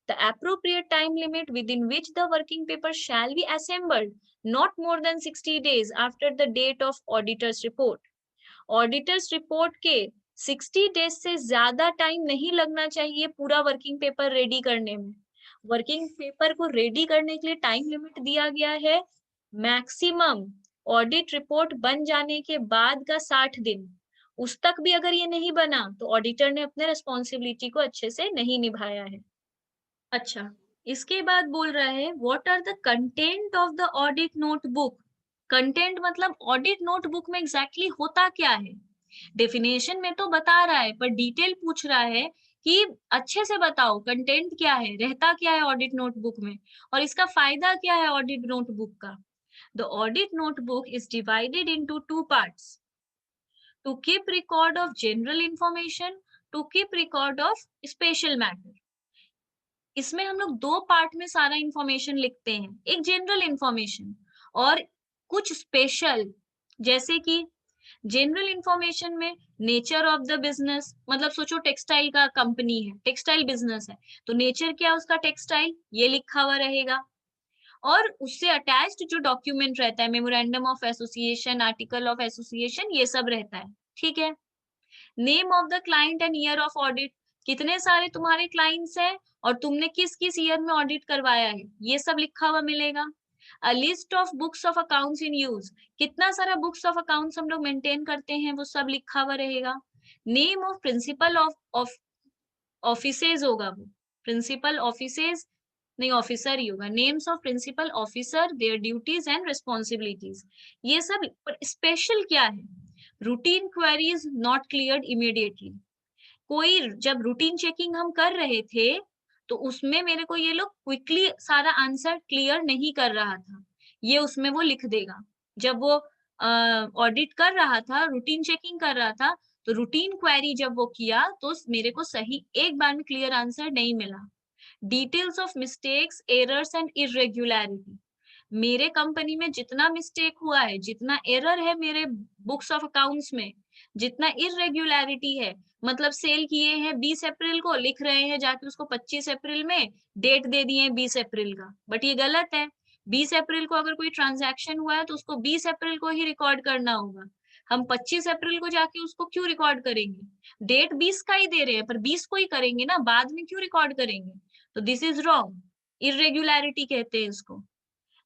The appropriate time limit within which the working paper shall be assembled, not more than 60 days after the date of auditor's report. Auditors report के 60 days से ज्यादा time नहीं लगना चाहिए पूरा वर्किंग पेपर रेडी करने में। वर्किंग पेपर को रेडी करने के लिए टाइम लिमिट दिया गया है मैक्सिमम ऑडिट रिपोर्ट बन जाने के बाद का 60 दिन। उस तक भी अगर ये नहीं बना तो ऑडिटर ने अपने रिस्पॉन्सिबिलिटी को अच्छे से नहीं निभाया है। अच्छा, इसके बाद बोल रहा है what are the content of the audit notebook. Content मतलब ऑडिट नोटबुक में एग्जैक्टली होता क्या है। डेफिनेशन में तो बता रहा है पर डिटेल पूछ रहा है कि अच्छे से बताओ कंटेंट क्या है, रहता क्या है ऑडिट नोटबुक में, और इसका फायदा क्या है ऑडिट नोटबुक का। The audit notebook is divided into two parts, to keep record of general information, to keep record of special matter. इसमें हम लोग दो पार्ट में सारा इंफॉर्मेशन लिखते हैं, एक जनरल इंफॉर्मेशन और कुछ स्पेशल। जैसे कि जनरल इंफॉर्मेशन में नेचर ऑफ द बिजनेस, मतलब सोचो टेक्सटाइल का कंपनी है, टेक्सटाइल बिजनेस है, तो नेचर क्या उसका टेक्सटाइल ये लिखा हुआ रहेगा। और उससे अटैच्ड जो डॉक्यूमेंट रहता है memorandum of association, article of association, ये सब रहता है। ठीक है। Name of the client and year of audit, कितने सारे तुम्हारे क्लाइंट्स हैं और तुमने किस किस ईयर में ऑडिट करवाया है, ये सब लिखा हुआ मिलेगा। A list of books of accounts in use, कितना सारा बुक्स ऑफ अकाउंट्स हम लोग मेंटेन करते हैं वो सब लिखा हुआ रहेगा। Name of principal of offices होगा, वो प्रिंसिपल ऑफिसेज नहीं, ऑफिसर ही होगा। Names of principal officer, their duties and responsibilities, ये सब। स्पेशल क्या है? Routine queries not cleared immediately. कोई जब रूटीन चेकिंग हम कर रहे थे तो उसमें मेरे को ये लोग क्विकली सारा आंसर क्लियर नहीं कर रहा था, ये उसमें वो लिख देगा। जब वो ऑडिट कर रहा था, रूटीन चेकिंग कर रहा था, तो रूटीन क्वेरी जब वो किया तो मेरे को सही एक बार में क्लियर आंसर नहीं मिला। Details of mistakes, errors and इरेग्युलरिटी, मेरे कंपनी में जितना मिस्टेक हुआ है, जितना एरर है मेरे बुक्स ऑफ अकाउंट्स में, जितना इरेग्युलरिटी है, मतलब सेल किए हैं 20 अप्रैल को, लिख रहे हैं जाके उसको 25 अप्रैल में, डेट दे दिए हैं 20 अप्रैल का, बट ये गलत है। 20 अप्रैल को अगर कोई ट्रांजैक्शन हुआ है तो उसको 20 अप्रैल को ही रिकॉर्ड करना होगा। हम 25 अप्रैल को जाके उसको क्यों रिकॉर्ड करेंगे? डेट 20 का ही दे रहे हैं पर 20 को ही करेंगे ना, बाद में क्यों रिकॉर्ड करेंगे? तो दिस इज रॉन्ग, इरेग्युलरिटी कहते हैं इसको।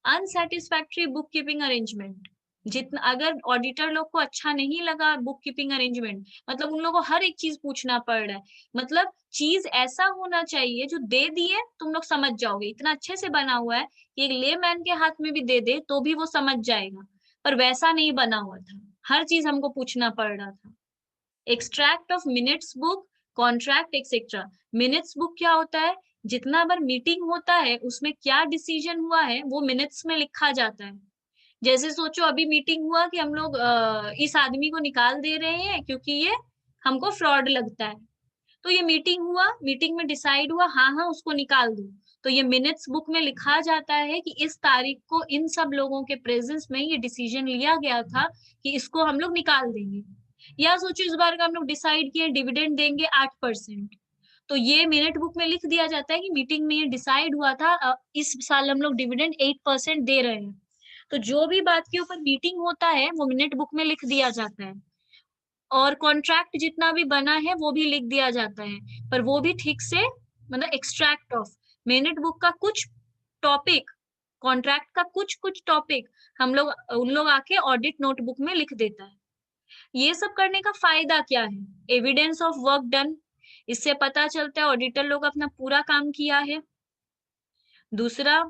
अनसेटिस्फैक्ट्री बुक कीपिंग अरेंजमेंट, जितना अगर ऑडिटर लोग को अच्छा नहीं लगा बुक कीपिंग अरेंजमेंट, मतलब उन लोगों को हर एक चीज पूछना पड़ रहा है, मतलब चीज ऐसा होना चाहिए जो दे दिए तुम लोग समझ जाओगे, इतना अच्छे से बना हुआ है कि एक लेमैन के हाथ में भी दे दे तो भी वो समझ जाएगा, पर वैसा नहीं बना हुआ था, हर चीज हमको पूछना पड़ रहा था। Extract of minutes book, contract etcetera. Minutes book क्या होता है? जितना बार मीटिंग होता है उसमें क्या डिसीजन हुआ है वो मिनट्स में लिखा जाता है। जैसे सोचो अभी मीटिंग हुआ कि हम लोग इस आदमी को निकाल दे रहे हैं क्योंकि ये हमको फ्रॉड लगता है, तो ये मीटिंग हुआ, मीटिंग में डिसाइड हुआ हाँ हाँ उसको निकाल दो, तो ये मिनट्स बुक में लिखा जाता है कि इस तारीख को इन सब लोगों के प्रेजेंस में ये डिसीजन लिया गया था कि इसको हम लोग निकाल देंगे। या सोचो इस बार का हम लोग डिसाइड किए डिविडेंड देंगे 8%, तो ये मिनट बुक में लिख दिया जाता है कि मीटिंग में ये डिसाइड हुआ था इस साल हम लोग डिविडेंड 8% दे रहे हैं। तो जो भी बात के ऊपर मीटिंग होता है वो मिनट बुक में लिख दिया जाता है। और कॉन्ट्रैक्ट जितना भी बना है वो भी लिख दिया जाता है, पर वो भी ठीक से, मतलब एक्सट्रैक्ट ऑफ मिनट बुक का कुछ टॉपिक, कॉन्ट्रैक्ट का कुछ कुछ टॉपिक हम लोग उन लोग आके ऑडिट नोटबुक में लिख देता है। ये सब करने का फायदा क्या है? एविडेंस ऑफ वर्क डन, इससे पता चलता है ऑडिटर लोग अपना पूरा काम किया है। दूसरा,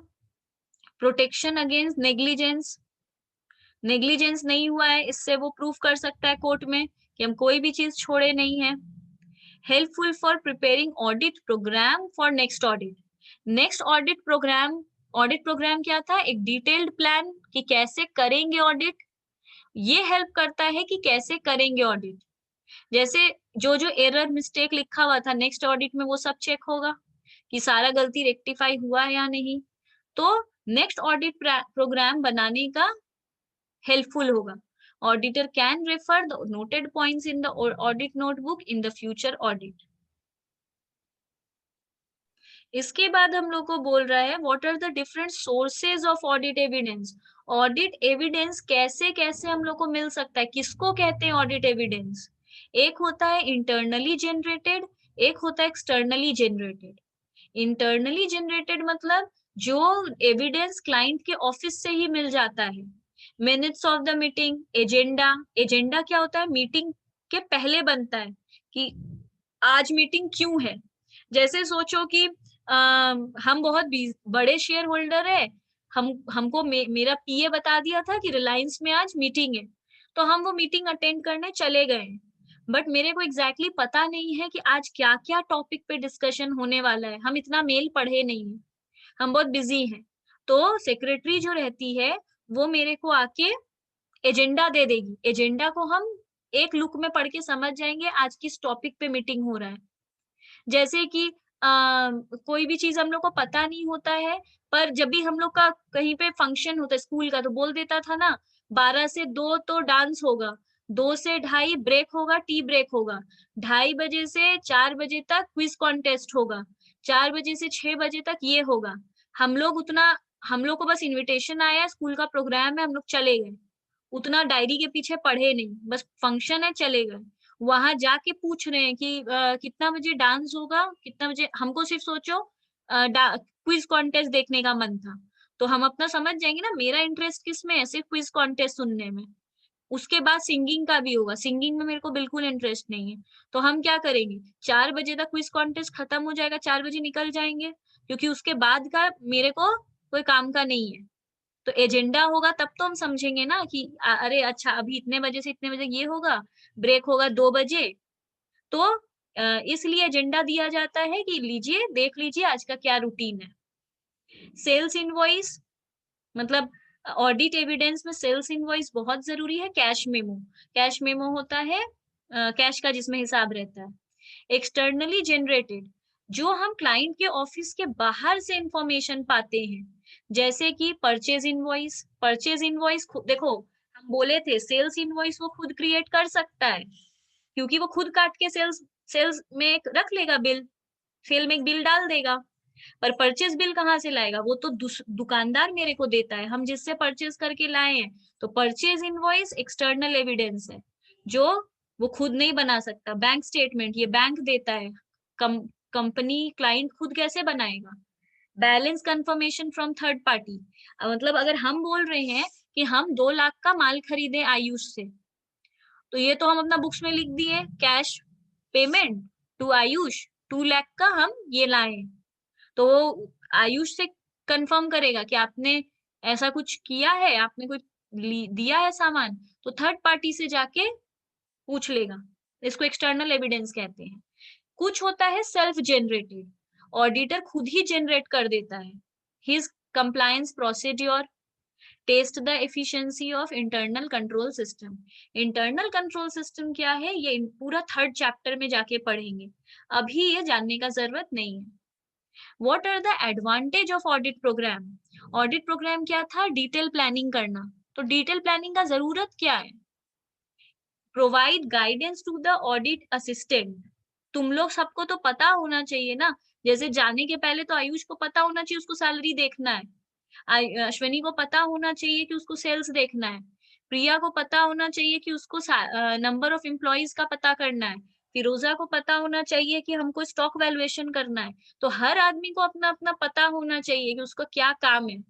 प्रोटेक्शन अगेंस्ट नेग्लिजेंस, नेग्लिजेंस नहीं हुआ है, इससे वो प्रूफ कर सकता है कोर्ट में कि हम कोई भी चीज छोड़े नहीं है। Helpful for preparing audit programme for next audit, next audit programme, audit programme क्या था? एक डिटेल्ड प्लान कि कैसे करेंगे ऑडिट। ये हेल्प करता है कि कैसे करेंगे ऑडिट, जैसे जो जो एरर मिस्टेक लिखा हुआ था नेक्स्ट ऑडिट में वो सब चेक होगा कि सारा गलती रेक्टिफाई हुआ है या नहीं। तो नेक्स्ट ऑडिट प्रोग्राम बनाने का हेल्पफुल होगा। Auditor can refer the noted points in the audit notebook in the future audit. इसके बाद हम लोग को बोल रहा है what are the different sources of audit evidence. Audit evidence कैसे कैसे हम लोग को मिल सकता है, किसको कहते हैं ऑडिट एविडेंस? एक होता है इंटरनली जनरेटेड, एक होता है एक्सटर्नली जनरेटेड। इंटरनली जनरेटेड मतलब जो एविडेंस क्लाइंट के ऑफिस से ही मिल जाता है। Minutes of the meeting, agenda, agenda क्या होता है? मीटिंग के पहले बनता है कि आज मीटिंग क्यों है। जैसे सोचो कि हम बहुत बड़े शेयर होल्डर है, हमको मेरा पीए बता दिया था कि रिलायंस में आज मीटिंग है, तो हम वो मीटिंग अटेंड करने चले गए। बट मेरे को एग्जैक्टली पता नहीं है कि आज क्या क्या टॉपिक पे डिस्कशन होने वाला है, हम इतना मेल पढ़े नहीं है, हम बहुत बिजी हैं। तो सेक्रेटरी जो रहती है वो मेरे को आके एजेंडा दे देगी, एजेंडा को हम एक लुक में पढ़ के समझ जाएंगे आज किस टॉपिक पे मीटिंग हो रहा है। जैसे कि कोई भी चीज हम लोग को पता नहीं होता है, पर जब भी हम लोग का कहीं पे फंक्शन होता है स्कूल का, तो बोल देता था ना 12 से 2 तो डांस होगा, 2 से 2:30 ब्रेक होगा, टी ब्रेक होगा, 2:30 बजे से 4 बजे तक क्विज कॉन्टेस्ट होगा, 4 बजे से 6 बजे तक ये होगा। हम लोग उतना, हम लोग को बस इनविटेशन आया, स्कूल का प्रोग्राम है, हम लोग चले गए, उतना डायरी के पीछे पढ़े नहीं, बस फंक्शन है चले गए। वहां जाके पूछ रहे हैं कि कितना बजे डांस होगा, कितना बजे, हमको सिर्फ सोचो क्विज कॉन्टेस्ट देखने का मन था, तो हम अपना समझ जाएंगे ना मेरा इंटरेस्ट किस में है, सिर्फ क्विज कॉन्टेस्ट सुनने में। उसके बाद सिंगिंग का भी होगा, सिंगिंग में मेरे को बिल्कुल इंटरेस्ट नहीं है, तो हम क्या करेंगे, 4 बजे तक क्विज कॉन्टेस्ट खत्म हो जाएगा, 4 बजे निकल जाएंगे, क्योंकि उसके बाद का मेरे को कोई काम का नहीं है। तो एजेंडा होगा तब तो हम समझेंगे ना कि अरे अच्छा अभी इतने बजे से इतने बजे ये होगा, ब्रेक होगा 2 बजे। तो इसलिए एजेंडा दिया जाता है कि लीजिए देख लीजिए आज का क्या रूटीन है। सेल्स इनवॉइस, मतलब ऑडिट एविडेंस में सेल्स इनवॉइस बहुत जरूरी है। कैश मेमो, कैश मेमो होता है कैश का जिसमें हिसाब रहता है। एक्सटर्नली जनरेटेड, जो हम क्लाइंट के ऑफिस के बाहर से इंफॉर्मेशन पाते हैं, जैसे कि परचेज इनवॉइस। परचेज इनवॉइस देखो, हम बोले थे सेल्स इनवॉइस वो खुद क्रिएट कर सकता है, क्योंकि वो खुद काट के सेल्स सेल्स में एक रख लेगा बिल, सेल में एक बिल डाल देगा। पर परचेज बिल कहाँ से लाएगा? वो तो दुकानदार मेरे को देता है, हम जिससे परचेज करके लाए हैं। तो परचेज इनवॉइस एक्सटर्नल एविडेंस है जो वो खुद नहीं बना सकता। बैंक स्टेटमेंट ये बैंक देता है, कंपनी क्लाइंट खुद कैसे बनाएगा? Balance confirmation from third party, मतलब अगर हम बोल रहे हैं कि हम 2 लाख का माल खरीदे आयुष से, तो ये तो हम अपना बुक्स में लिख दिए cash payment to Ayush, 2 lakh का हम ये लाए, तो आयुष से कंफर्म करेगा कि आपने ऐसा कुछ किया है, आपने कुछ दिया है सामान, तो थर्ड पार्टी से जाके पूछ लेगा। इसको एक्सटर्नल एविडेंस कहते हैं। कुछ होता है सेल्फ जनरेटेड, ऑडिटर खुद ही जनरेट कर देता है। His compliance procedure, test the efficiency of internal control system. Internal control system क्या है ये पूरा 3rd चैप्टर में जाके पढ़ेंगे, अभी ये जानने का जरूरत नहीं है। What are the advantage of audit programme? Audit programme क्या था? डिटेल प्लानिंग करना। तो डिटेल प्लानिंग का जरूरत क्या है? Provide guidance to the audit assistant. तुम लोग सबको तो पता होना चाहिए ना, जैसे जाने के पहले तो आयुष को पता होना चाहिए उसको सैलरी देखना है, अश्विनी को पता होना चाहिए कि उसको सेल्स देखना है, प्रिया को पता होना चाहिए कि उसको नंबर ऑफ एम्प्लॉइज का पता करना है, फिरोजा को पता होना चाहिए कि हमको स्टॉक वैल्यूएशन करना है। तो हर आदमी को अपना अपना पता होना चाहिए कि उसका क्या काम है।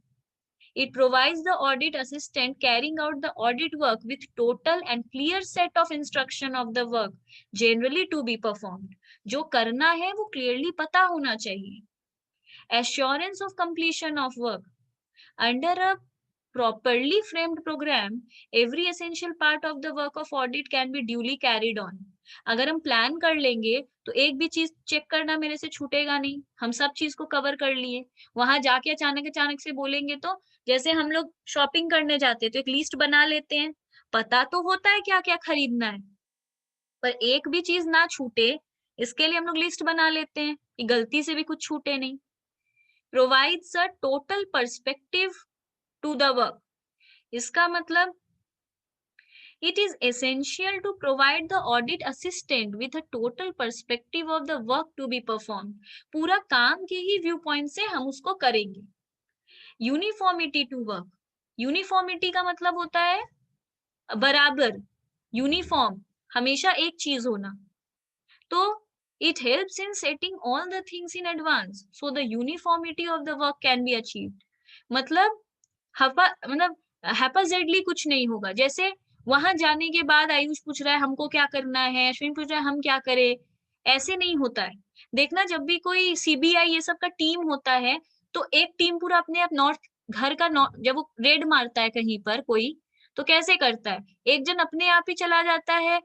It provides the audit assistant carrying out the audit work with total and clear set of instruction of the work generally to be performed. जो करना है वो clearly पता होना चाहिए। Assurance of completion of work. Under a properly framed program, every essential part of the work of audit can be duly carried on. अगर हम plan कर लेंगे तो एक भी चीज चेक करना मेरे से छूटेगा नहीं, हम सब चीज को कवर कर लिए। वहां जाके अचानक अचानक से बोलेंगे तो, जैसे हम लोग शॉपिंग करने जाते हैं तो एक लिस्ट बना लेते हैं, पता तो होता है क्या क्या खरीदना है, पर एक भी चीज ना छूटे इसके लिए हम लोग लिस्ट बना लेते हैं कि गलती से भी कुछ छूटे नहीं। Provides a total perspective to the work. इसका मतलब it is essential to provide the audit assistant with a total perspective of the work to be performed. पूरा काम के ही व्यू पॉइंट से हम उसको करेंगे। Uniformity to work. यूनिफॉर्मिटी का मतलब होता है बराबर, यूनिफॉर्म, हमेशा एक चीज होना। तो it helps in setting all the things in advance so the uniformity of the work can be achieved. मतलब हैपाजेडली कुछ नहीं होगा। जैसे वहां जाने के बाद आयुष पूछ रहा है हमको क्या करना है, अश्विन पूछ रहा है हम क्या करें, ऐसे नहीं होता है। देखना जब भी कोई सीबीआई ये सब का टीम होता है तो एक टीम पूरा अपने आप नॉर्थ घर का जब वो रेड मारता है कहीं पर कोई, तो कैसे करता है, एक जन अपने आप ही चला जाता है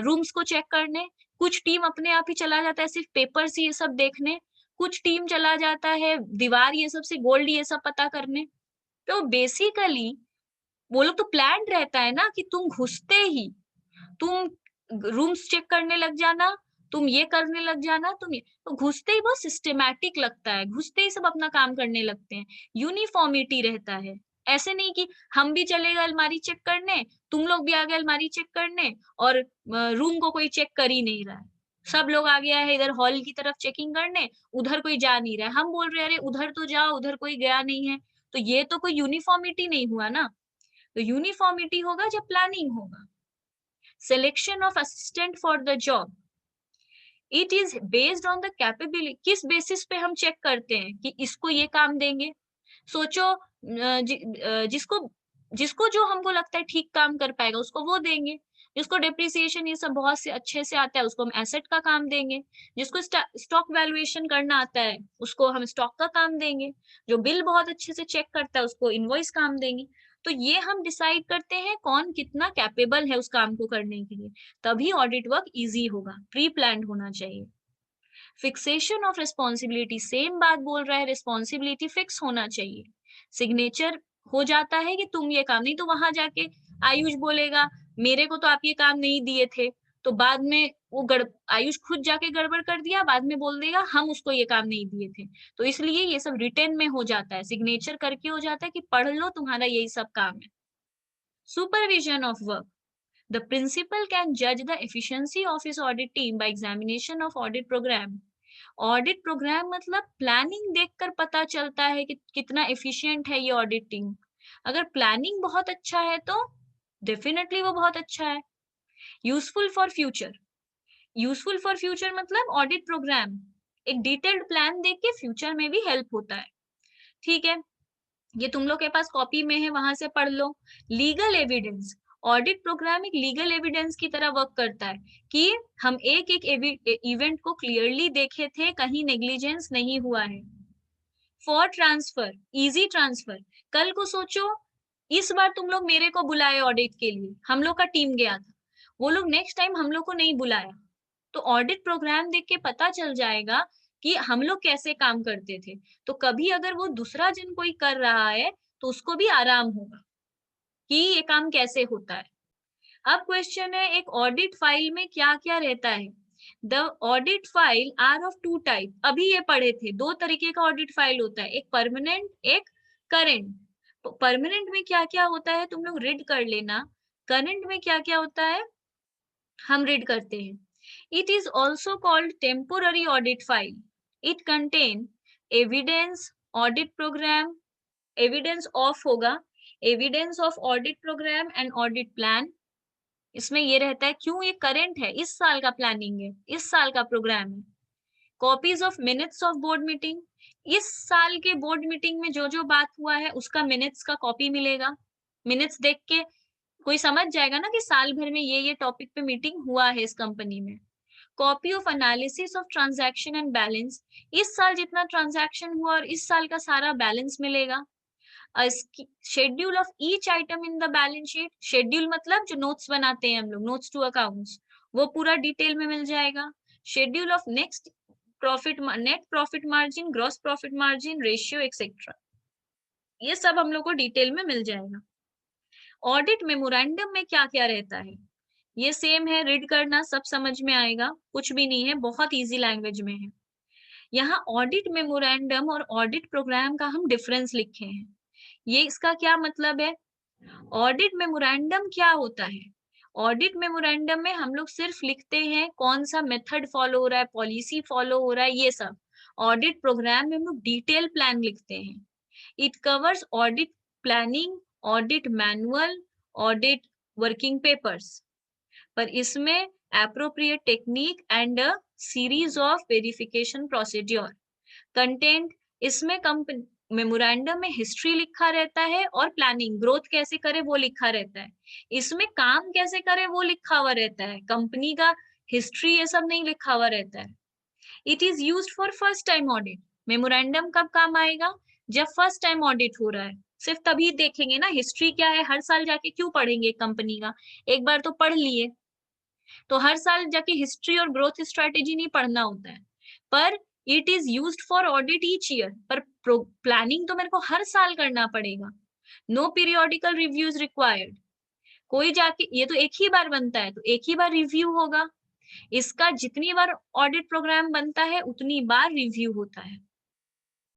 रूम्स को चेक करने, कुछ टीम अपने आप ही चला जाता है सिर्फ पेपर से ये सब देखने, कुछ टीम चला जाता है दीवार ये सब से गोल्ड ये सब पता करने। तो बेसिकली वो लोग तो प्लान रहता है ना कि तुम घुसते ही तुम रूम्स चेक करने लग जाना, तुम ये करने लग जाना, तुम ये, तो घुसते ही बहुत सिस्टमैटिक लगता है, घुसते ही सब अपना काम करने लगते हैं, यूनिफॉर्मिटी रहता है। ऐसे नहीं कि हम भी चले गए अलमारी चेक करने, तुम लोग भी आ गए अलमारी चेक करने और रूम को कोई चेक कर ही नहीं रहा है, सब लोग आ गया है इधर हॉल की तरफ चेकिंग करने, उधर कोई जा नहीं रहा है, हम बोल रहे हैं अरे उधर तो जाओ, उधर कोई गया नहीं है, तो ये तो कोई यूनिफॉर्मिटी नहीं हुआ ना। तो यूनिफॉर्मिटी होगा जब प्लानिंग होगा। Selection of assistant for the job, it is based on the capability. किस बेसिस पे हम चेक करते हैं कि इसको ये काम देंगे, सोचो जिसको जिसको जो हमको लगता है ठीक काम कर पाएगा उसको वो देंगे, जिसको डेप्रिसिएशन ये सब बहुत से अच्छे से आता है उसको हम एसेट का काम देंगे, जिसको स्टॉक वैल्यूएशन करना आता है उसको हम स्टॉक का काम देंगे, जो बिल बहुत अच्छे से चेक करता है उसको इनवॉइस काम देंगे। तो ये हम डिसाइड करते हैं कौन कितना कैपेबल है उस काम को करने के लिए, तभी ऑडिट वर्क इजी होगा, प्री प्लान्ड होना चाहिए। फिक्सेशन ऑफ रिस्पॉन्सिबिलिटी, सेम बात बोल रहा है, रिस्पॉन्सिबिलिटी फिक्स होना चाहिए, सिग्नेचर हो जाता है कि तुम ये काम, नहीं तो वहां जाके आयुष बोलेगा मेरे को तो आप ये काम नहीं दिए थे, तो बाद में वो आयुष खुद जाके गड़बड़ कर दिया, बाद में बोल देगा हम उसको ये काम नहीं दिए थे। तो इसलिए ये सब रिटर्न में हो जाता है, सिग्नेचर करके हो जाता है कि पढ़ लो तुम्हारा यही सब काम है। Supervision of work, the principal can judge the efficiency of his audit team by examination of audit program. Audit programme मतलब प्लानिंग देखकर पता चलता है कि कितना एफिशिएंट है ये ऑडिट टीम। अगर प्लानिंग बहुत अच्छा है तो डेफिनेटली वो बहुत अच्छा है। Useful for future, useful for future मतलब ऑडिट प्रोग्राम एक डिटेल्ड प्लान देख के फ्यूचर में भी हेल्प होता है। ठीक है, ये तुम लोग के पास कॉपी में है वहां से पढ़ लो। लीगल एविडेंस, ऑडिट प्रोग्राम एक लीगल एविडेंस की तरह वर्क करता है कि हम एक एक इवेंट को क्लियरली देखे थे, कहीं नेग्लिजेंस नहीं हुआ है। फॉर ट्रांसफर, इजी ट्रांसफर, कल को सोचो इस बार तुम लोग मेरे को बुलाए ऑडिट के लिए, हम लोग का टीम गया था, वो लोग नेक्स्ट टाइम हम लोग को नहीं बुलाया, तो ऑडिट प्रोग्राम देख के पता चल जाएगा कि हम लोग कैसे काम करते थे, तो कभी अगर वो दूसरा जन कोई कर रहा है तो उसको भी आराम होगा कि ये काम कैसे होता है। अब क्वेश्चन है एक ऑडिट फाइल में क्या क्या रहता है। The audit file are of two type, अभी ये पढ़े थे दो तरीके का ऑडिट फाइल होता है, एक परमानेंट एक करेंट। परमानेंट में क्या क्या होता है तुम लोग रीड कर लेना, करंट में क्या क्या होता है हम रीड करते हैं। It is also called temporary audit file. It contain evidence, audit program, evidence of होगा, evidence of audit programme and audit plan, इसमें ये रहता है क्यों ये करंट है, इस साल का प्लानिंग है, इस साल का प्रोग्राम है। Copies of minutes of board meeting, इस साल के बोर्ड मीटिंग में जो जो बात हुआ है उसका मिनट्स का कॉपी मिलेगा। मिनट्स देख के कोई समझ जाएगा ना कि साल भर में ये टॉपिक पे मीटिंग हुआ है इस कंपनी में। Copy of analysis of transaction and balance, इस साल जितना ट्रांजैक्शन हुआ और इस साल का सारा बैलेंस मिलेगा। Schedule of each item in the balance sheet, schedule मतलब जो नोट्स बनाते हैं हम लोग, नोट्स टू अकाउंट्स, वो पूरा डिटेल में मिल जाएगा। Schedule of next profit, net profit margin, gross profit margin, ratio etcetera, ये सब हम लोग को डिटेल में मिल जाएगा। ऑडिट मेमोरेंडम में क्या क्या रहता है, ये सेम है, रीड करना, सब समझ में आएगा, कुछ भी नहीं है, बहुत इजी लैंग्वेज में है। यहाँ ऑडिट मेमोरेंडम और ऑडिट प्रोग्राम का हम डिफरेंस लिखे हैं। ये इसका क्या मतलब है, ऑडिट मेमोरेंडम क्या होता है, ऑडिट मेमोरेंडम में हम लोग सिर्फ लिखते हैं कौन सा मेथड फॉलो हो रहा है, पॉलिसी फॉलो हो रहा है, ये सब। ऑडिट प्रोग्राम में हम लोग डिटेल प्लान लिखते हैं। It covers audit planning, audit manual, audit working papers, पर इसमें appropriate technique and a series of verification procedure. Content, इसमें कंपनी मेमोरेंडम में हिस्ट्री लिखा रहता है और प्लानिंग, ग्रोथ कैसे करे वो लिखा रहता है। इसमें काम कैसे करे वो लिखा हुआ रहता है, कंपनी का हिस्ट्री ये सब नहीं लिखा हुआ रहता है। It is used for first time audit, memorandum कब काम आएगा, जब फर्स्ट टाइम ऑडिट हो रहा है, सिर्फ तभी देखेंगे ना, हिस्ट्री क्या है हर साल जाके क्यों पढ़ेंगे कंपनी का, एक बार तो पढ़ लिए, तो हर साल जाके हिस्ट्री और ग्रोथ स्ट्रेटेजी नहीं पढ़ना होता है। पर it is used for audit each year, पर प्लानिंग तो मेरे को हर साल करना पड़ेगा। नो पीरियोडिकल रिव्यूज रिक्वायर्ड, कोई जाके, ये तो एक ही बार बनता है तो एक ही बार रिव्यू होगा, इसका जितनी बार ऑडिट प्रोग्राम बनता है उतनी बार रिव्यू होता है।